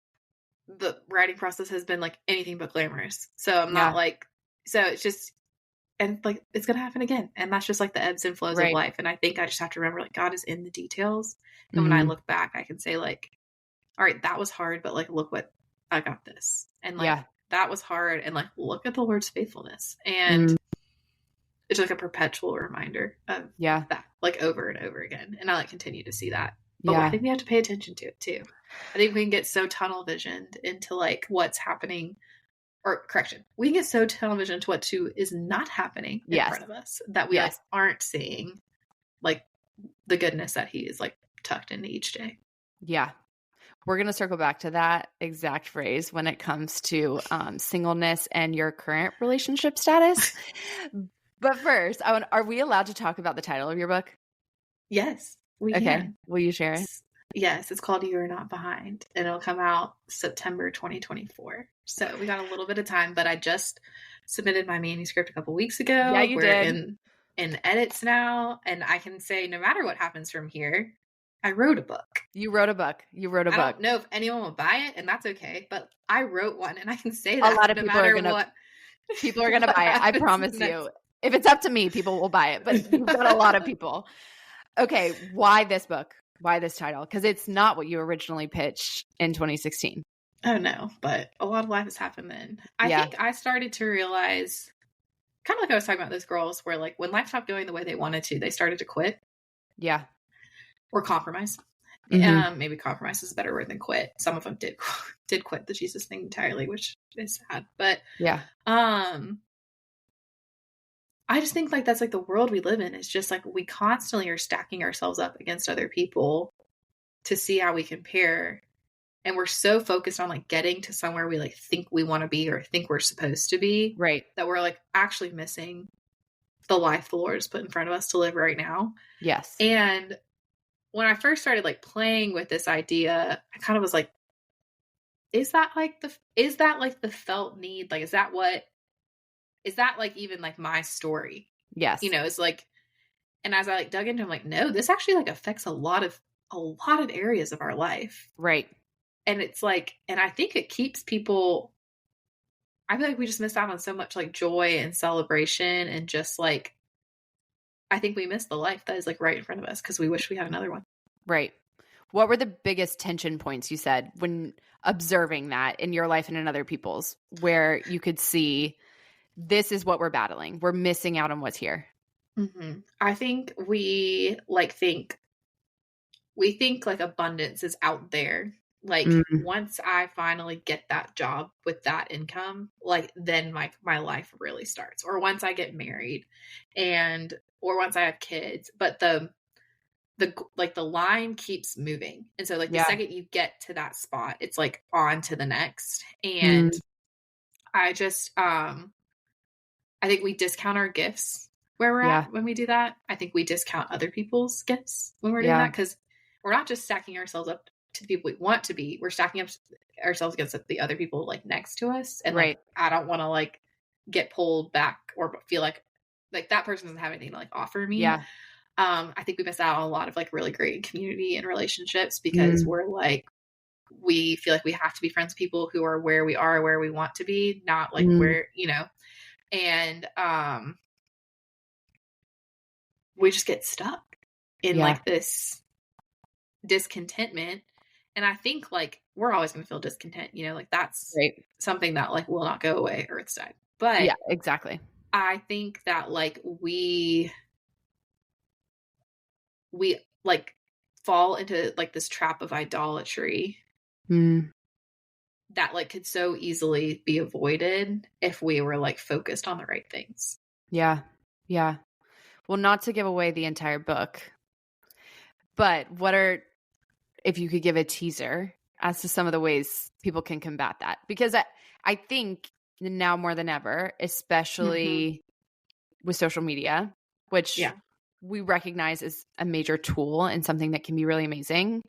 S2: the writing process has been like anything but glamorous. So I'm not like, so it's just, and like it's gonna happen again. And that's just like the ebbs and flows of life. And I think I just have to remember like God is in the details. And when I look back, I can say like, all right, that was hard, but like look what I got this. And like that was hard, and like look at the Lord's faithfulness. And it's like a perpetual reminder of that, like over and over again. And I like continue to see that. But I think we have to pay attention to it too. I think we can get so tunnel visioned into like what's happening, or correction, we can get so tunnel visioned to what is not happening in front of us that we like aren't seeing like the goodness that He is like tucked into each day.
S1: Yeah. We're going to circle back to that exact phrase when it comes to singleness and your current relationship status. But first, are we allowed to talk about the title of your book?
S2: Yes, we can.
S1: Will you share it?
S2: Yes, it's called You Are Not Behind, and it'll come out September 2024. So we got a little bit of time, but I just submitted my manuscript a couple weeks ago.
S1: Yeah, you did.
S2: In edits now, and I can say no matter what happens from here, I wrote a book.
S1: You wrote a book. I
S2: don't know if anyone will buy it, and that's okay, but I wrote one, and I can say that
S1: a lot of
S2: no
S1: people
S2: matter
S1: people are going to buy it. I promise you. If it's up to me, people will buy it, but you've got a lot of people. Okay, why this book? Why this title? Because it's not what you originally pitched in 2016.
S2: Oh, no, but a lot of life has happened then. I think I started to realize, kind of like I was talking about those girls, where like when life stopped going the way they wanted to, they started to quit.
S1: Yeah.
S2: Or compromise. Maybe compromise is a better word than quit. Some of them did quit the Jesus thing entirely, which is sad. But I just think like that's like the world we live in. Is just like we constantly are stacking ourselves up against other people to see how we compare. And we're so focused on like getting to somewhere we like think we want to be or think we're supposed to be.
S1: Right.
S2: That we're like actually missing the life the Lord has put in front of us to live right now.
S1: Yes. And
S2: when I first started like playing with this idea, I kind of was like, is that like the felt need? Like, is that like even like my story?
S1: Yes.
S2: You know, it's like, and as I like dug into it, I'm like, no, this actually like affects a lot of areas of our life.
S1: Right.
S2: And it's like, and I think it keeps people, I feel like we just miss out on so much like joy and celebration, and just like, I think we miss the life that is like right in front of us because we wish we had another one.
S1: Right. What were the biggest tension points you said when observing that in your life and in other people's, where you could see this is what we're battling? We're missing out on what's here.
S2: Mm-hmm. I think we think like abundance is out there. Like once I finally get that job with that income, like then my life really starts. Or once I get married or once I have kids, but the line keeps moving. And so like the second you get to that spot, it's like on to the next. And I just, I think we discount our gifts where we're at when we do that. I think we discount other people's gifts when we're doing that, because we're not just stacking ourselves up to the people we want to be. We're stacking up ourselves against the other people like next to us. And like, I don't want to like get pulled back or feel like that person doesn't have anything to like offer me. Yeah. I think we miss out on a lot of like really great community and relationships because we're like, we feel like we have to be friends with people who are where we are, where we want to be, not like where, you know, and, we just get stuck in like this discontentment. And I think like we're always going to feel discontent, you know, like that's something that like will not go away earthside. But
S1: yeah, exactly.
S2: I think that like we like fall into like this trap of idolatry that like could so easily be avoided if we were like focused on the right things.
S1: Yeah. Yeah. Well, not to give away the entire book, but if you could give a teaser as to some of the ways people can combat that, because I think now more than ever, especially with social media, which we recognize as a major tool and something that can be really amazing.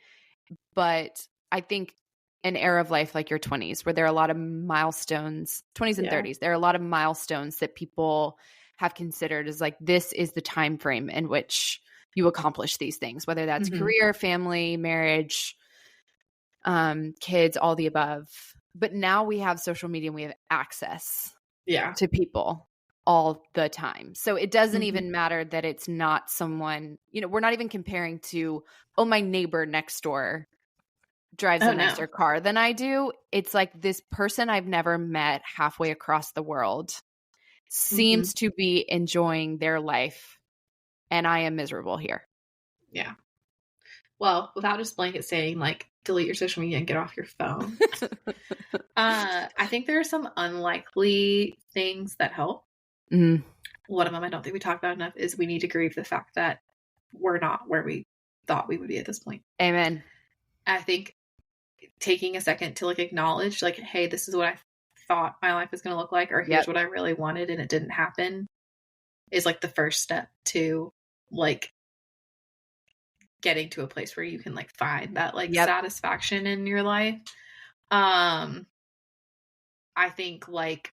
S1: But I think an era of life like your 20s where there are a lot of milestones, 20s and 30s. There are a lot of milestones that people have considered as like, this is the time frame in which you accomplish these things, whether that's career, family, marriage, kids, all the above. But now we have social media and we have access to people all the time. So it doesn't even matter that it's not someone, you know, we're not even comparing to, oh, my neighbor next door drives a nicer car than I do. It's like this person I've never met halfway across the world seems to be enjoying their life, and I am miserable here.
S2: Yeah. Well, without just blanket saying like delete your social media and get off your phone. I think there are some unlikely things that help. One of them I don't think we talked about enough is we need to grieve the fact that we're not where we thought we would be at this point.
S1: Amen.
S2: I think taking a second to like acknowledge like, hey, this is what I thought my life was going to look like, or here's what I really wanted and it didn't happen, is like the first step to like getting to a place where you can like find that like satisfaction in your life. I think like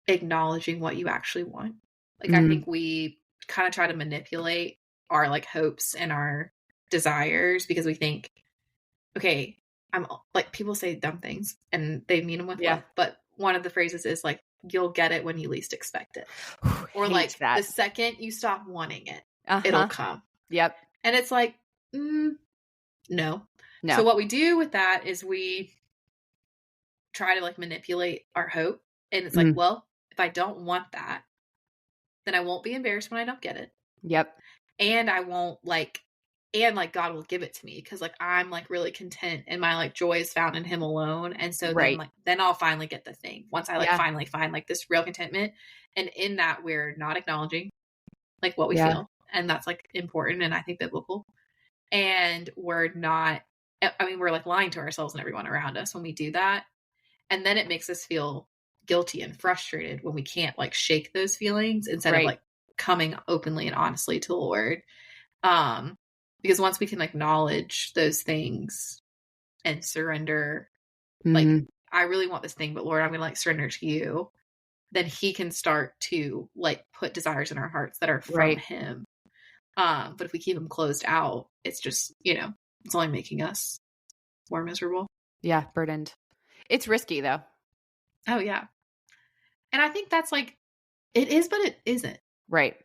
S2: acknowledging what you actually want. Like I think we kind of try to manipulate our like hopes and our desires because we think, okay, I'm like, people say dumb things and they mean them with love, but one of the phrases is like, you'll get it when you least expect it. Or like the second you stop wanting it, it'll come. Yep. And it's like, no. So what we do with that is we try to like manipulate our hope. And it's like, well, if I don't want that, then I won't be embarrassed when I don't get it. Yep. And I won't like, and like God will give it to me because like I'm like really content and my like joy is found in him alone. And so then like then I'll finally get the thing once I like finally find like this real contentment. And in that we're not acknowledging like what we feel. And that's like important and I think biblical. And we're not, I mean, we're like lying to ourselves and everyone around us when we do that. And then it makes us feel guilty and frustrated when we can't like shake those feelings instead of like coming openly and honestly to the Lord. Because once we can acknowledge those things and surrender, like, I really want this thing, but Lord, I'm going to like surrender to you. Then he can start to like put desires in our hearts that are from him. But if we keep them closed out, it's just, you know, it's only making us more miserable.
S1: Yeah. Burdened. It's risky though.
S2: Oh yeah. And I think that's like, it is, but it isn't. Right.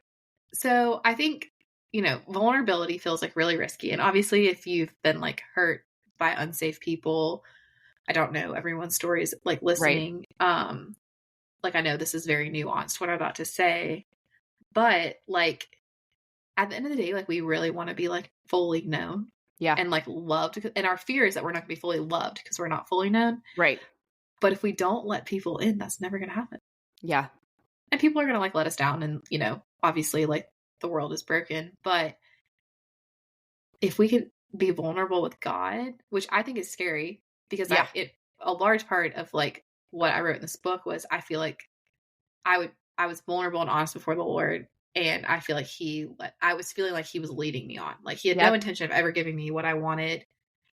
S2: So I think, you know, vulnerability feels like really risky. And obviously if you've been like hurt by unsafe people, I don't know everyone's stories, like listening. Like I know this is very nuanced what I'm about to say, but like at the end of the day, like we really want to be like fully known. Yeah. And like loved. And our fear is that we're not going to be fully loved because we're not fully known. Right. But if we don't let people in, that's never going to happen. Yeah. And people are going to like let us down. And, you know, obviously like the world is broken. But if we could be vulnerable with God, which I think is scary because a large part of like what I wrote in this book was I feel like I was vulnerable and honest before the Lord. And I feel like I was feeling like he was leading me on. Like he had no intention of ever giving me what I wanted,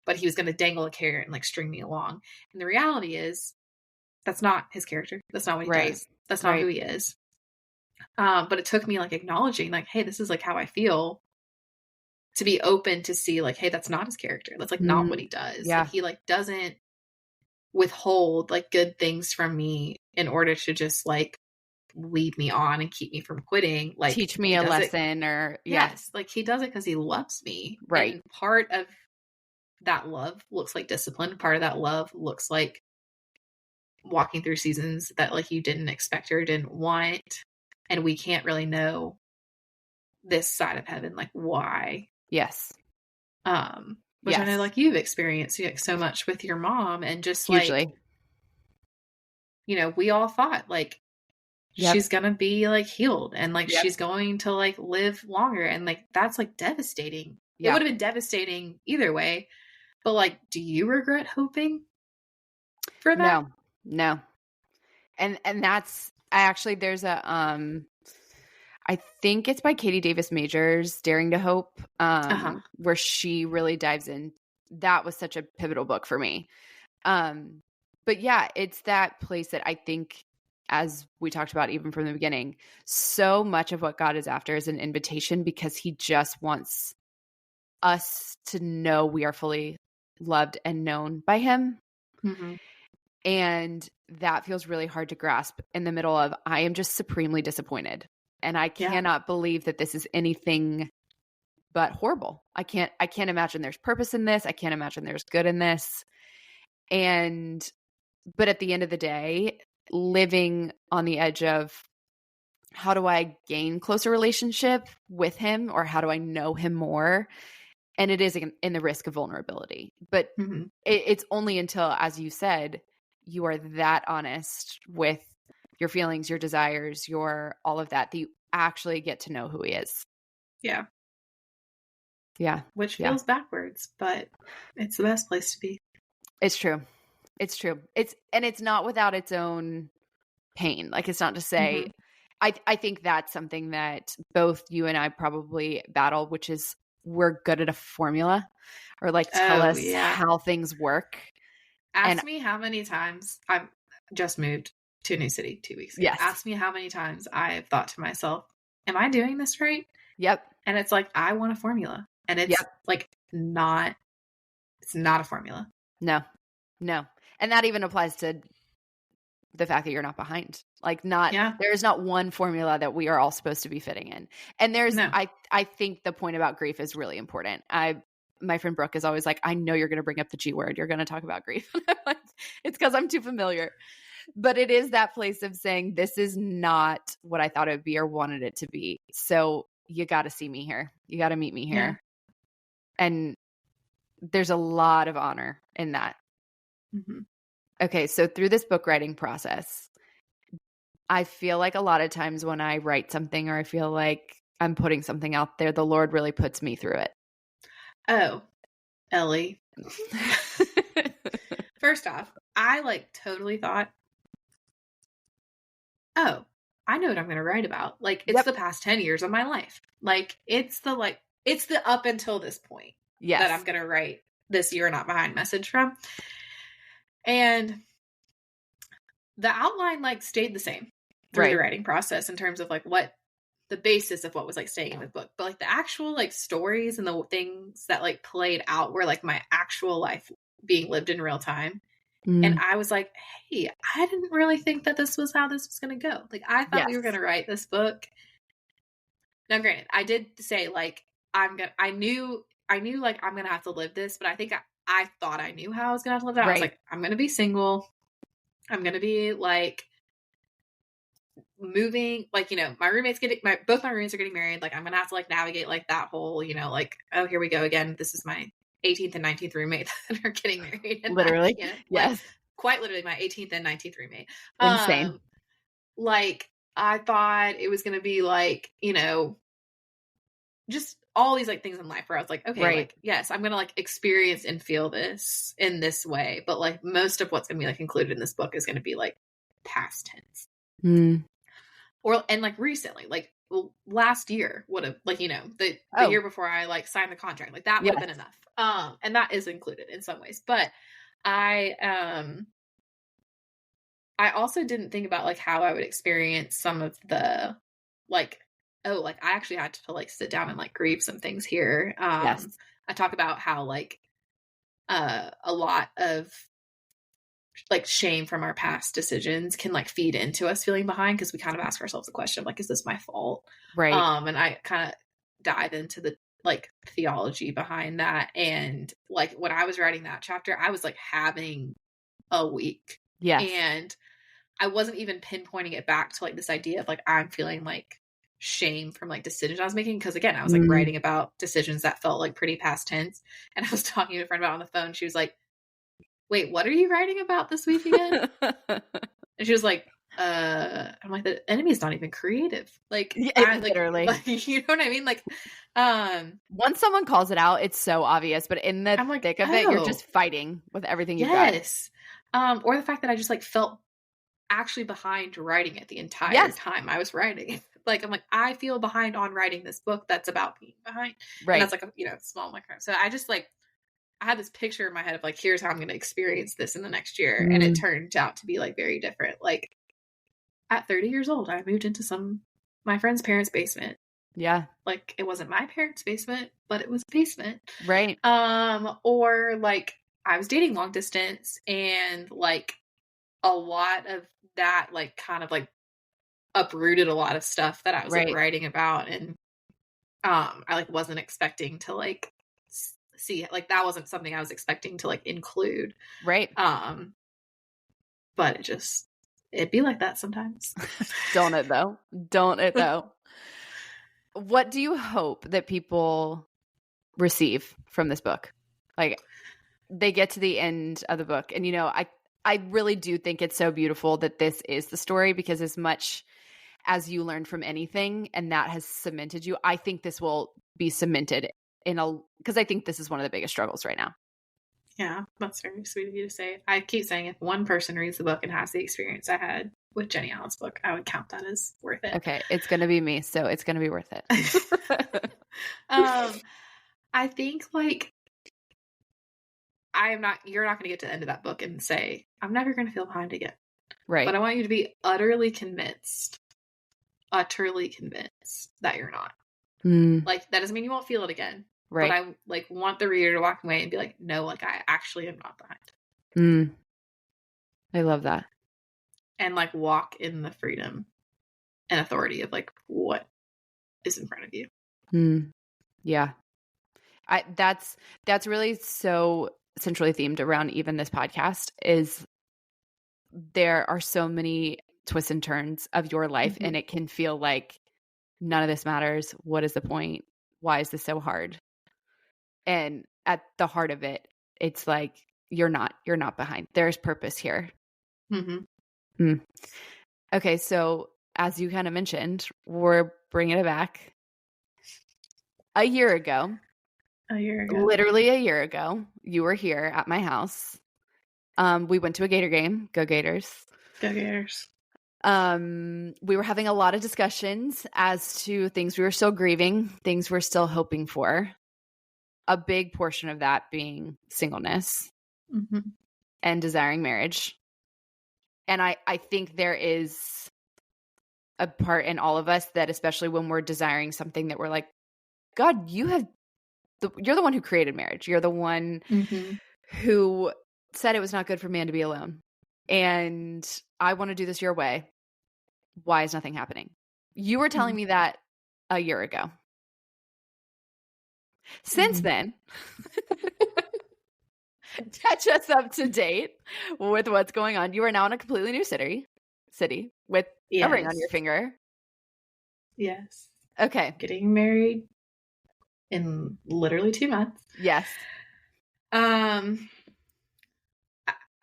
S2: but he was going to dangle a carrot and like string me along. And the reality is that's not his character. That's not what he does. That's not who he is. But it took me like acknowledging like, hey, this is like how I feel, to be open to see like, hey, that's not his character. That's like not what he does. Yeah. Like, he like doesn't withhold like good things from me in order to just like lead me on and keep me from quitting. Like
S1: teach me a lesson or
S2: yes, like he does it because he loves me. Right. And part of that love looks like discipline. Part of that love looks like walking through seasons that like you didn't expect or didn't want. And we can't really know this side of heaven, like why. Yes. Which I know like you've experienced like so much with your mom and just hugely. Like, you know, we all thought like she's gonna be like healed and like she's going to like live longer and like that's like devastating. It would have been devastating either way. But like, do you regret hoping for that?
S1: No. And that's there's a I think it's by Katie Davis Majors, Daring to Hope, where she really dives in that was such a pivotal book for me. But yeah, it's that place that I think, as we talked about even from the beginning, so much of what God is after is an invitation, because he just wants us to know we are fully loved and known by him.
S2: Mm-hmm.
S1: And that feels really hard to grasp in the middle of, I am just supremely disappointed. And I cannot believe that this is anything but horrible. I can't imagine there's purpose in this. I can't imagine there's good in this. But at the end of the day, living on the edge of, how do I gain closer relationship with him, or how do I know him more? And it is in the risk of vulnerability. But it's only until, as you said, you are that honest with your feelings, your desires, your all of that you actually get to know who he is.
S2: Yeah.
S1: Yeah.
S2: Which feels backwards, but it's the best place to be.
S1: It's true. It's true. It's not without its own pain. Like, it's not to say, I think that's something that both you and I probably battle, which is, we're good at a formula, or like tell us how things work.
S2: Ask me how many times I've just moved to a new city 2 weeks ago.
S1: Yes.
S2: Ask me how many times I've thought to myself, am I doing this right?
S1: Yep.
S2: And it's like, I want a formula. And it's like it's not a formula.
S1: No. And that even applies to the fact that you're not behind. Like, there is not one formula that we are all supposed to be fitting in. And I think the point about grief is really important. My friend Brooke is always like, I know you're going to bring up the G word. You're going to talk about grief. And I'm like, it's because I'm too familiar. But it is that place of saying, this is not what I thought it would be or wanted it to be. So you got to see me here. You got to meet me here. Yeah. And there's a lot of honor in that. Mm-hmm. Okay. So through this book writing process, I feel like a lot of times when I write something, or I feel like I'm putting something out there, the Lord really puts me through it.
S2: Oh, Ellie. First off, I totally thought, oh, I know what I'm going to write about. Like, it's the past 10 years of my life. Like, it's the up until this point that I'm going to write this "You're Not Behind" message from. And the outline stayed the same through the writing process, in terms of what the basis of what was staying in the book. But the actual stories and the things that played out were my actual life being lived in real time. And I was like, hey, I didn't really think that this was how this was going to go. I thought we were going to write this book. Now, granted, I did say I knew I'm going to have to live this, but I think I thought I knew how I was going to have to live it out. I was like, I'm going to be single. I'm going to be moving, my roommates both my roommates are getting married. I'm going to have to navigate that whole, oh, here we go again. This is my 18th and 19th roommate that are getting married. And
S1: literally. Yes.
S2: Quite literally my 18th and 19th roommate.
S1: Insane.
S2: I thought it was going to be just all these things in life where I was like, okay, yes, I'm going to experience and feel this in this way. But most of what's going to be included in this book is going to be past tense. And recently, last year would have the year before I signed the contract, that would have been enough. And that is included in some ways. But I also didn't think about how I would experience some of the I actually had to sit down and grieve some things here. I talk about how a lot of shame from our past decisions can feed into us feeling behind, because we kind of ask ourselves the question of is this my fault?
S1: Right.
S2: And I kind of dive into the theology behind that. And when I was writing that chapter, I was having a week.
S1: Yeah.
S2: And I wasn't even pinpointing it back to this idea of I'm feeling shame from decisions I was making, because again, I was writing about decisions that felt pretty past tense. And I was talking to a friend about it on the phone. She was like, wait, what are you writing about this week again? And she was like, I'm like, the enemy is not even creative.
S1: Literally.
S2: You know what I mean?
S1: Once someone calls it out, it's so obvious, but in the thick of it, you're just fighting with everything you've got.
S2: Yes. Or the fact that I just felt actually behind writing it the entire time I was writing. I'm like, I feel behind on writing this book that's about being behind.
S1: Right.
S2: And that's small micro. So I just I had this picture in my head of like, here's how I'm going to experience this in the next year. And it turned out to be like very different. Like at 30 years old, I moved into my friend's parents' basement.
S1: Yeah.
S2: Like it wasn't my parents' basement, but it was a basement.
S1: Right.
S2: Or like I was dating long distance, and like a lot of that like kind of like uprooted a lot of stuff that I was like writing about. And I like wasn't expecting to like see it. Like that wasn't something I was expecting to like include.
S1: Right.
S2: But it'd be like that sometimes.
S1: Don't it though? Don't it though? What do you hope that people receive from this book? Like they get to the end of the book and, you know, I really do think it's so beautiful that this is the story, because as much as you learn from anything and that has cemented you, I think this will be cemented because I think this is one of the biggest struggles right now.
S2: Yeah, that's very sweet of you to say. I keep saying if one person reads the book and has the experience I had with Jenny Allen's book, I would count that as worth it.
S1: Okay, it's going to be me, so it's going to be worth it.
S2: I think like you're not going to get to the end of that book and say, I'm never going to feel behind again.
S1: Right.
S2: But I want you to be utterly convinced that you're not. Like that doesn't mean you won't feel it again. Right. But I like want the reader to walk away and be like, no, like I actually am not behind.
S1: I love that. And
S2: like walk in the freedom and authority of like what is in front of you.
S1: Yeah. That's really so centrally themed around even this podcast. Is there are so many twists and turns of your life, and it can feel like none of this matters. What is the point? Why is this so hard? And at the heart of it, it's like you're not behind. There's purpose here. Okay, so as you kind of mentioned, we're bringing it back. A year ago, literally a year ago, you were here at my house. We went to a Gator game. Go Gators.
S2: Go Gators.
S1: We were having a lot of discussions as to things we were still grieving, things we're still hoping for. A big portion of that being singleness and desiring marriage. And I think there is a part in all of us that, especially when we're desiring something, that we're like, God, you're the one who created marriage. You're the one who said it was not good for man to be alone. And I want to do this your way. Why is nothing happening? You were telling me that a year ago. Since then, catch us up to date with what's going on. You are now in a completely new city with a ring on your finger.
S2: Yes.
S1: Okay.
S2: Getting married in literally 2 months.
S1: Yes.
S2: I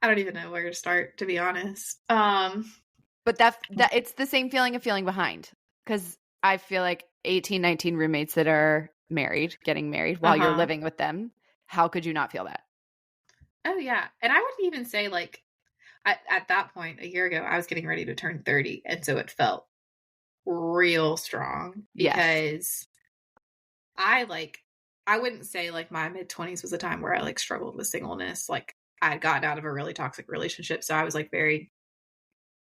S2: don't even know where to start, to be honest.
S1: But that it's the same feeling of feeling behind, because I feel like 18, 19 roommates that are getting married while you're living with them. How could you not feel that?
S2: Oh yeah. And I would even say like at that point a year ago, I was getting ready to turn 30. And so it felt real strong because I wouldn't say like my mid-20s was a time where I like struggled with singleness. Like I had gotten out of a really toxic relationship. So I was like very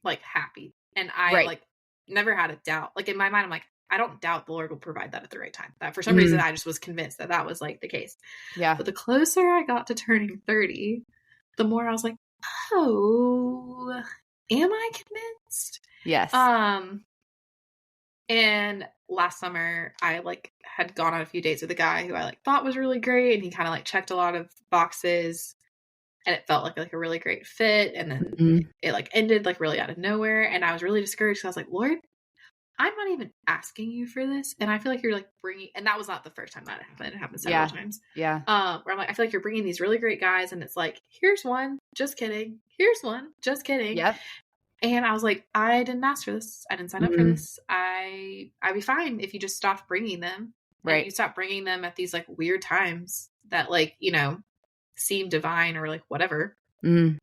S2: like happy. And I like never had a doubt. Like in my mind, I'm like, I don't doubt the Lord will provide that at the right time. That for some reason, I just was convinced that was like the case.
S1: Yeah.
S2: But the closer I got to turning 30, the more I was like, oh, am I convinced?
S1: Yes.
S2: And last summer I like had gone on a few dates with a guy who I like thought was really great. And he kind of like checked a lot of boxes and it felt like a really great fit. And then it like ended like really out of nowhere. And I was really discouraged because I was like, Lord, I'm not even asking you for this. And I feel like you're like bringing, and that was not the first time that happened. It happened several times.
S1: Yeah.
S2: Where I'm like, I feel like you're bringing these really great guys and it's like, here's one, just kidding. Here's one, just kidding.
S1: Yep.
S2: And I was like, I didn't ask for this. I didn't sign up for this. I'd be fine if you just stopped bringing them.
S1: Right.
S2: And you stop bringing them at these like weird times that like, you know, seem divine or like whatever. And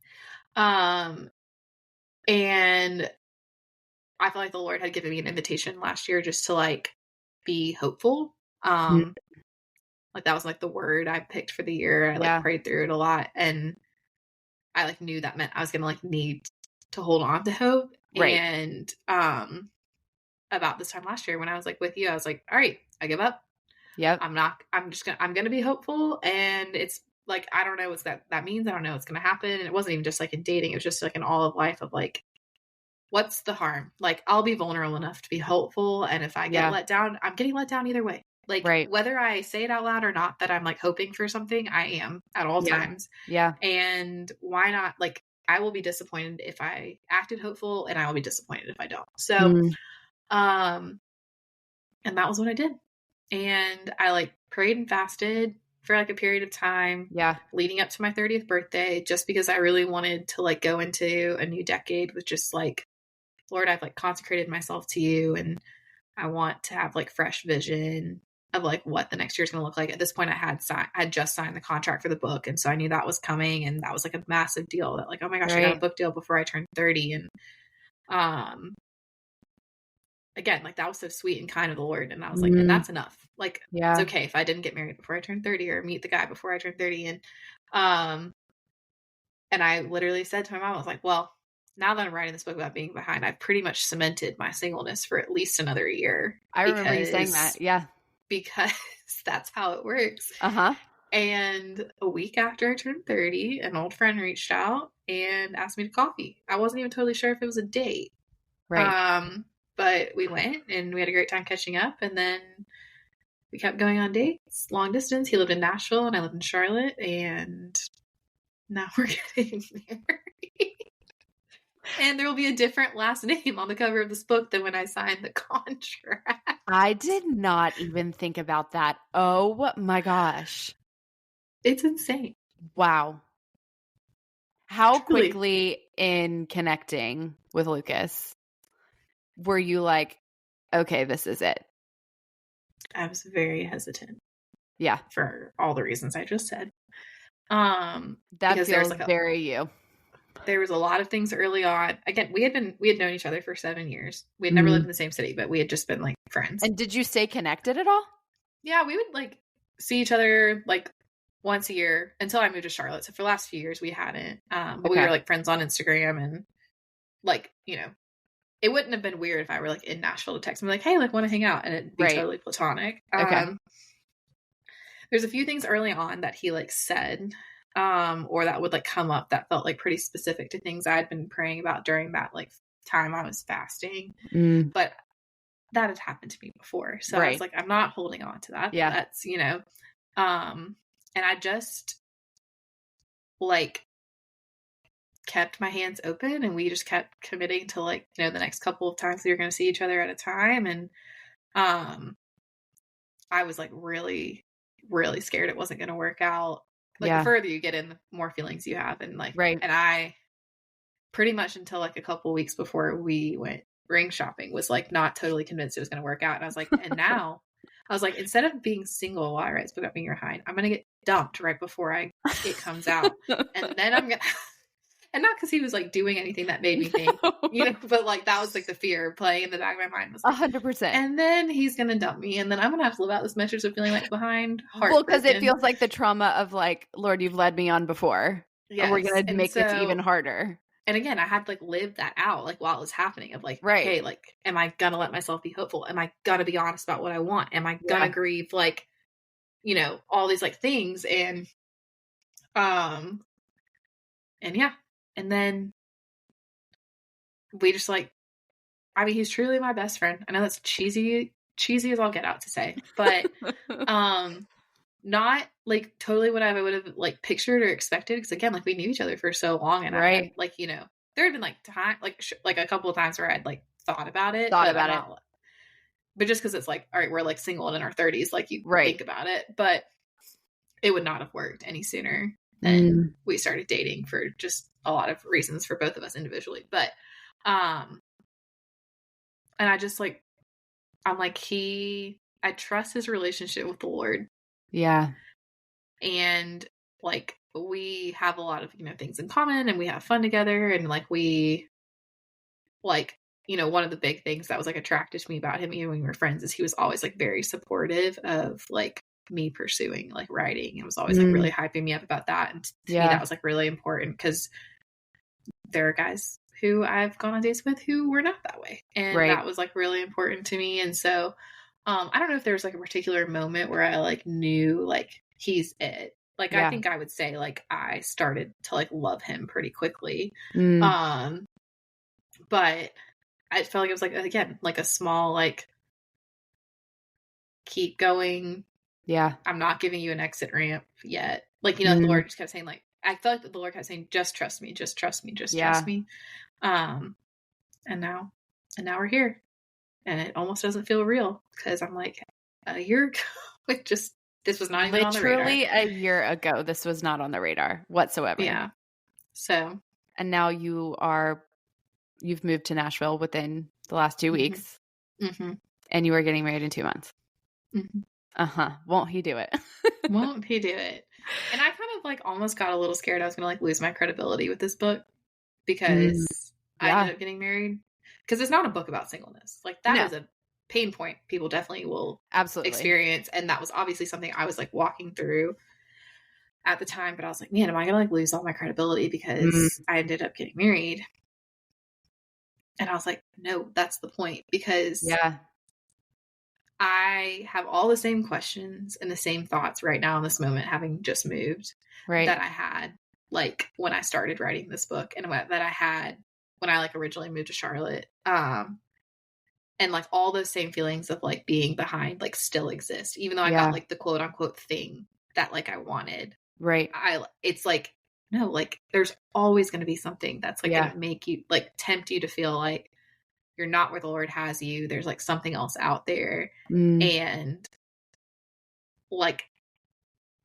S2: I feel like the Lord had given me an invitation last year just to like be hopeful. Like that was like the word I picked for the year. I like prayed through it a lot, and I like knew that meant I was gonna like need to hold on to hope.
S1: Right.
S2: And about this time last year when I was like with you, I was like, all right, I give up.
S1: Yep.
S2: I'm gonna be hopeful. And it's like, I don't know what that means. I don't know what's gonna happen. And it wasn't even just like in dating, it was just like in all of life of like, what's the harm? Like, I'll be vulnerable enough to be hopeful. And if I get let down, I'm getting let down either way. Like, whether I say it out loud or not, that I'm like hoping for something, I am at all times.
S1: Yeah.
S2: And why not? Like, I will be disappointed if I acted hopeful, and I will be disappointed if I don't. So, and that was what I did. And I like prayed and fasted for like a period of time.
S1: Yeah.
S2: Leading up to my 30th birthday, just because I really wanted to like go into a new decade with just like, Lord, I've like consecrated myself to you, and I want to have like fresh vision of like what the next year is going to look like. At this point, I had just signed the contract for the book, and so I knew that was coming, and that was like a massive deal. That like, oh my gosh, I got a book deal before I turned 30, and again, like that was so sweet and kind of the Lord, and I was like, and that's enough. Like, it's okay if I didn't get married before I turned 30 or meet the guy before I turned 30, and I literally said to my mom, I was like, well, now that I'm writing this book about being behind, I've pretty much cemented my singleness for at least another year.
S1: I remember you saying that. Yeah.
S2: Because that's how it works.
S1: Uh-huh.
S2: And a week after I turned 30, an old friend reached out and asked me to coffee. I wasn't even totally sure if it was a date.
S1: Right.
S2: But we went and we had a great time catching up, and then we kept going on dates, long distance. He lived in Nashville and I lived in Charlotte, and now we're getting married. And there will be a different last name on the cover of this book than when I signed the contract.
S1: I did not even think about that. Oh my gosh.
S2: It's insane.
S1: Wow. How quickly in connecting with Lucas were you like, okay, this is it?
S2: I was very hesitant.
S1: Yeah.
S2: For all the reasons I just said.
S1: That feels like very you.
S2: There was a lot of things early on. Again, we had known each other for 7 years. We had never lived in the same city, but we had just been like friends.
S1: And did you stay connected at all?
S2: Yeah, we would like see each other like once a year until I moved to Charlotte. So for the last few years we hadn't. But we were like friends on Instagram, and like, you know, it wouldn't have been weird if I were like in Nashville to text me like, hey, like, want to hang out, and it'd be totally platonic. There's a few things early on that he like said, or that would like come up that felt like pretty specific to things I'd been praying about during that like time I was fasting. But that had happened to me before. So I was like, I'm not holding on to that. Yeah. That's, you know, and I just like kept my hands open, and we just kept committing to like, you know, the next couple of times we were going to see each other at a time. And I was like really, really scared it wasn't going to work out. Like the further you get in, the more feelings you have. And like, and I pretty much until like a couple weeks before we went ring shopping was like not totally convinced it was going to work out. And I was like, and now I was like, instead of being single while I write this book about being behind, I'm going to get dumped right before it comes out. And then I'm going to, and not because he was like doing anything that made me think, you know, but like that was like the fear playing in the back of my mind was like,
S1: 100%.
S2: And then he's going to dump me, and then I'm going to have to live out this message of feeling like behind.
S1: Well, because it feels like the trauma of like, Lord, you've led me on before. Yes. And we're going to make this even harder.
S2: And again, I had to like live that out like while it was happening of like, hey, like, am I going to let myself be hopeful? Am I going to be honest about what I want? Am I going to grieve like, you know, all these like things? And yeah. And then we just like, I mean, he's truly my best friend. I know that's cheesy as I'll get out to say, but not like totally what I would have like pictured or expected. Because again, like we knew each other for so long, and I had, like, you know, there had been like time, like a couple of times where I'd like thought about it, but just because it's like, all right, we're like single and in our 30s, like you think about it, but it would not have worked any sooner than we started dating for just a lot of reasons for both of us individually. But and I just like, I'm like, I trust his relationship with the Lord.
S1: Yeah.
S2: And like, we have a lot of, you know, things in common, and we have fun together. And like, we like, you know, one of the big things that was like attracted to me about him, even when we were friends, is he was always like very supportive of like me pursuing like writing, and was always like really hyping me up about that. And to me, that was like really important, because there are guys who I've gone on dates with who were not that way. And that was like really important to me. And so, I don't know if there's like a particular moment where I like knew like he's it. Like, I think I would say like I started to like love him pretty quickly. But I felt like it was like, again, like a small, like, keep going.
S1: Yeah.
S2: I'm not giving you an exit ramp yet. Like, you know, the Lord just kept saying like, I felt like the Lord kept saying, just trust me, just trust me, just trust me. And now we're here, and it almost doesn't feel real, because I'm like, a year ago, like, just, this was not even on the radar.
S1: Literally a year ago, this was not on the radar whatsoever.
S2: Yeah. So.
S1: And now you've moved to Nashville within the last 2 weeks, and you are getting married in 2 months. Won't he do it?
S2: Won't he do it? And I kind of like almost got a little scared I was going to like lose my credibility with this book, because I ended up getting married. Because it's not a book about singleness. Like, that is a pain point people definitely will experience. And that was obviously something I was like walking through at the time. But I was like, man, am I going to like lose all my credibility because I ended up getting married? And I was like, no, that's the point. Because I have all the same questions and the same thoughts right now in this moment, having just moved, that I had like when I started writing this book, and that I had when I like originally moved to Charlotte. And like all those same feelings of like being behind like still exist, even though I got like the quote unquote thing that like I wanted. It's like, no, like there's always going to be something that's like going to make you like tempt you to feel like you're not where the Lord has you. There's like something else out there. And like,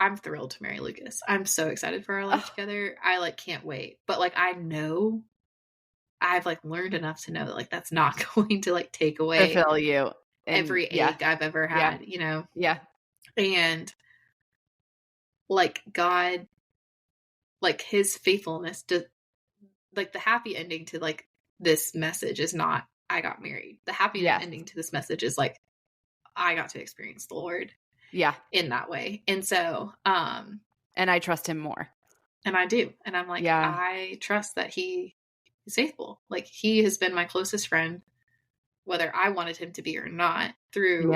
S2: I'm thrilled to marry Lucas. I'm so excited for our life together. I like can't wait. But like, I know I've like learned enough to know that like that's not going to like take away
S1: fulfill you
S2: every ache I've ever had, you know? And like God, like his faithfulness to like the happy ending to like this message is not I got married. The happy ending to this message is like I got to experience the Lord in that way. And so
S1: and I trust him more.
S2: And I do. And I'm like, I trust that he is faithful. Like, he has been my closest friend, whether I wanted him to be or not, through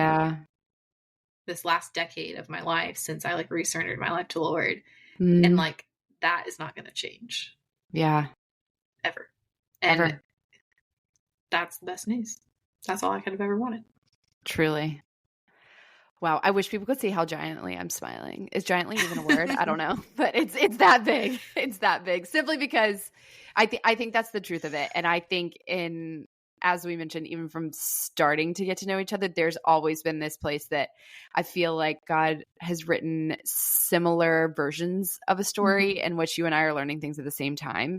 S2: this last decade of my life, since I like resurrendered my life to the Lord. And like, that is not going to change. Ever. And that's the best news. That's all I could have ever wanted.
S1: Truly. Wow. I wish people could see how giantly I'm smiling. Is giantly even a word? I don't know, but it's that big. It's that big, simply because I think that's the truth of it. And I think as we mentioned, even from starting to get to know each other, there's always been this place that I feel like God has written similar versions of a story in which you and I are learning things at the same time,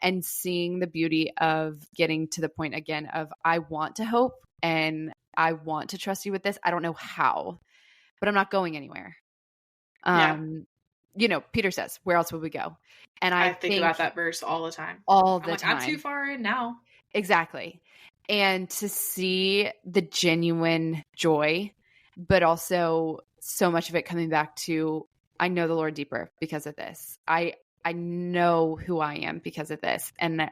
S1: and seeing the beauty of getting to the point again of, I want to hope and I want to trust you with this. I don't know how, but I'm not going anywhere. You know, Peter says, where else would we go? And I
S2: think about that verse all the time.
S1: I'm
S2: too far in now.
S1: Exactly. And to see the genuine joy, but also so much of it coming back to, I know the Lord deeper because of this. I know who I am because of this. And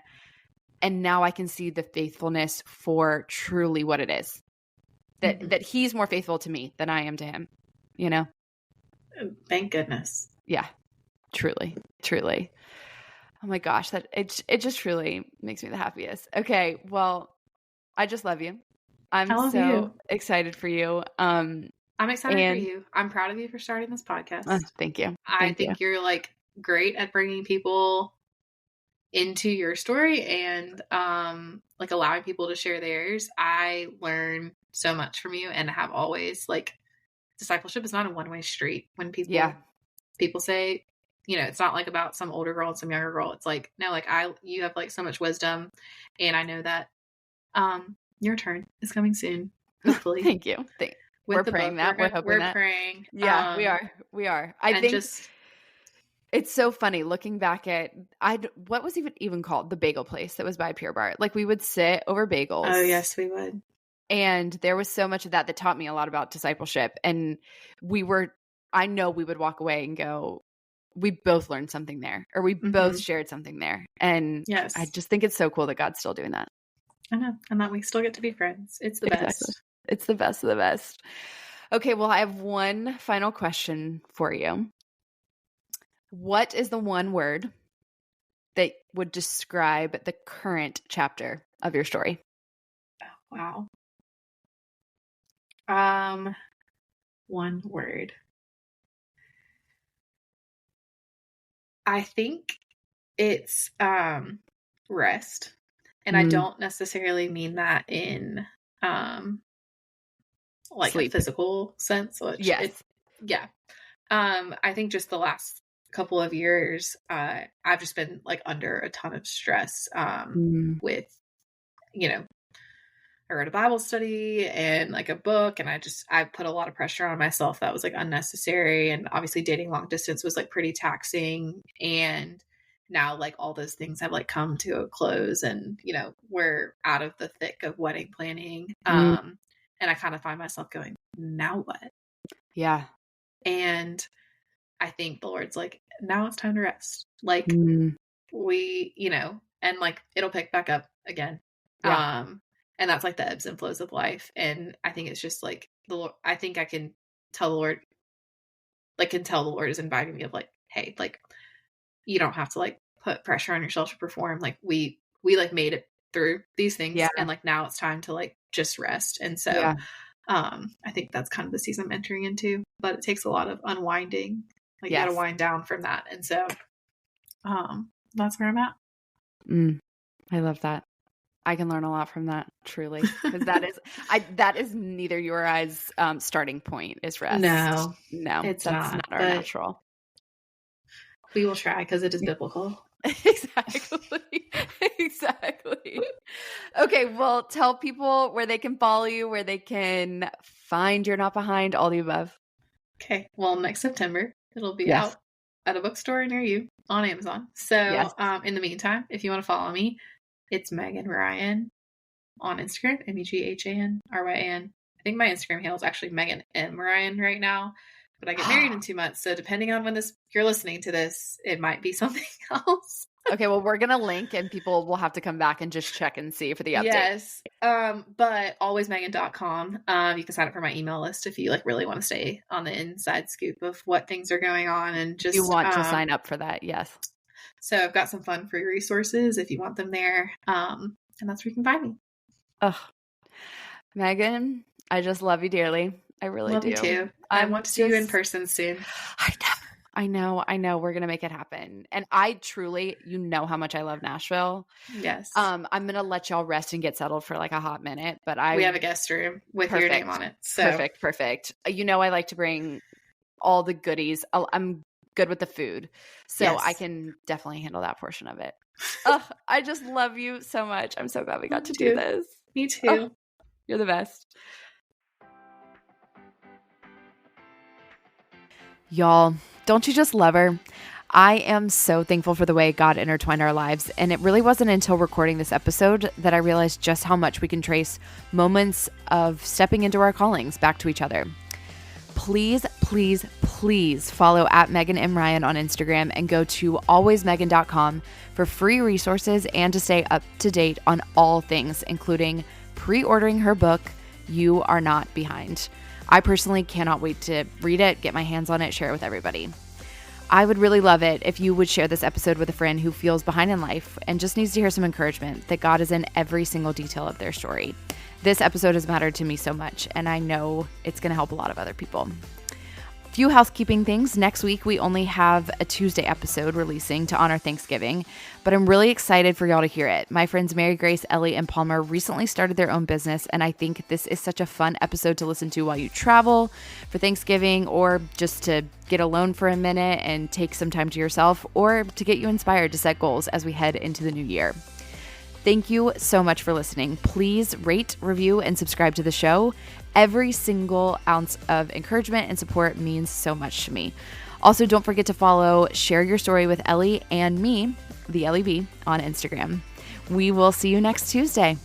S1: now I can see the faithfulness for truly what it is. That he's more faithful to me than I am to him, you know?
S2: Thank goodness.
S1: Yeah, truly, truly. Oh my gosh, that it just truly makes me the happiest. Okay, well, I just love you. I'm so excited for you.
S2: I'm excited for you. I'm proud of you for starting this podcast.
S1: Thank you.
S2: I think you're like great at bringing people into your story and like allowing people to share theirs. I learn so much from you, and have always. Like, discipleship is not a one-way street. When people say, you know, it's not like about some older girl and some younger girl. It's like, no, like you have like so much wisdom, and I know that your turn is coming soon. Hopefully.
S1: Thank you. We're praying that. We're hoping that.
S2: We're praying.
S1: Yeah, we are. I think it's so funny looking back at what was even called the bagel place that was by Pure Bar. Like, we would sit over bagels.
S2: Oh yes, we would.
S1: And there was so much of that taught me a lot about discipleship. And we were I know we would walk away and go, we both learned something there, or we both shared something there. And
S2: yes,
S1: I just think it's so cool that God's still doing that.
S2: I know. And that we still get to be friends. It's the best.
S1: It's the best of the best. Okay, well, I have one final question for you. What is the one word that would describe the current chapter of your story?
S2: Oh, wow. One word. I think it's rest. And I don't necessarily mean that in like
S1: sleep.
S2: A physical sense. Which I think just the last couple of years, I've just been like under a ton of stress with, you know, I read a Bible study and like a book, and I put a lot of pressure on myself that was like unnecessary. And obviously dating long distance was like pretty taxing. And now like all those things have like come to a close, and, you know, we're out of the thick of wedding planning. And I kind of find myself going, now what?
S1: Yeah.
S2: And I think the Lord's like, now it's time to rest. Like we, you know, and like it'll pick back up again.
S1: Yeah.
S2: And that's like the ebbs and flows of life. And I think it's just like I think I can tell the Lord, like can tell the Lord is inviting me of like, hey, like you don't have to like put pressure on yourself to perform. Like we like made it through these things, and like now it's time to like just rest. And so I think that's kind of the season I'm entering into, but it takes a lot of unwinding. Like you gotta wind down from that. And so that's where I'm at.
S1: I love that. I can learn a lot from that, truly, because that is neither your I's starting point is rest.
S2: No,
S1: that's not our natural.
S2: We will try because it is biblical.
S1: Exactly. Okay, well, tell people where they can follow you, where they can find You're Not Behind, all the above.
S2: Okay, well, next September it'll be out at a bookstore near you on Amazon. So in the meantime, if you want to follow me, it's Meghan Ryan on Instagram, MeGhanRyan. I think my Instagram handle is actually Meghan M. Ryan right now, but I get married in 2 months. So depending on when you're listening to this, it might be something else.
S1: Okay, well, we're going to link and people will have to come back and just check and see for the update.
S2: Yes. But alwaysmegan.com. You can sign up for my email list if you like really want to stay on the inside scoop of what things are going on, and just
S1: you want to sign up for that. Yes.
S2: So I've got some fun free resources if you want them there. And that's where you can find me.
S1: Oh, Meghan, I just love you dearly. I really
S2: love
S1: do.
S2: You too. I want to see you in person soon.
S1: I know. We're going to make it happen. And I truly, you know how much I love Nashville.
S2: Yes.
S1: I'm going to let y'all rest and get settled for like a hot minute, but
S2: we have a guest room with your name on it. So
S1: Perfect. You know, I like to bring all the goodies. I'm good with the food. So I can definitely handle that portion of it. I just love you so much. I'm so glad we got to do this.
S2: Me too.
S1: You're the best. Y'all, don't you just love her? I am so thankful for the way God intertwined our lives, and it really wasn't until recording this episode that I realized just how much we can trace moments of stepping into our callings back to each other. Please, please, please follow at Meghan M. Ryan on Instagram and go to alwaysmegan.com for free resources and to stay up to date on all things, including pre-ordering her book, You Are Not Behind. I personally cannot wait to read it, get my hands on it, share it with everybody. I would really love it if you would share this episode with a friend who feels behind in life and just needs to hear some encouragement that God is in every single detail of their story. This episode has mattered to me so much, and I know it's going to help a lot of other people. Few housekeeping things. Next week, we only have a Tuesday episode releasing to honor Thanksgiving, but I'm really excited for y'all to hear it. My friends Mary Grace, Ellie, and Palmer recently started their own business, and I think this is such a fun episode to listen to while you travel for Thanksgiving, or just to get alone for a minute and take some time to yourself, or to get you inspired to set goals as we head into the new year. Thank you so much for listening. Please rate, review, and subscribe to the show. Every single ounce of encouragement and support means so much to me. Also, don't forget to follow Share Your Story with Ellie and me, the Ellie B, on Instagram. We will see you next Tuesday.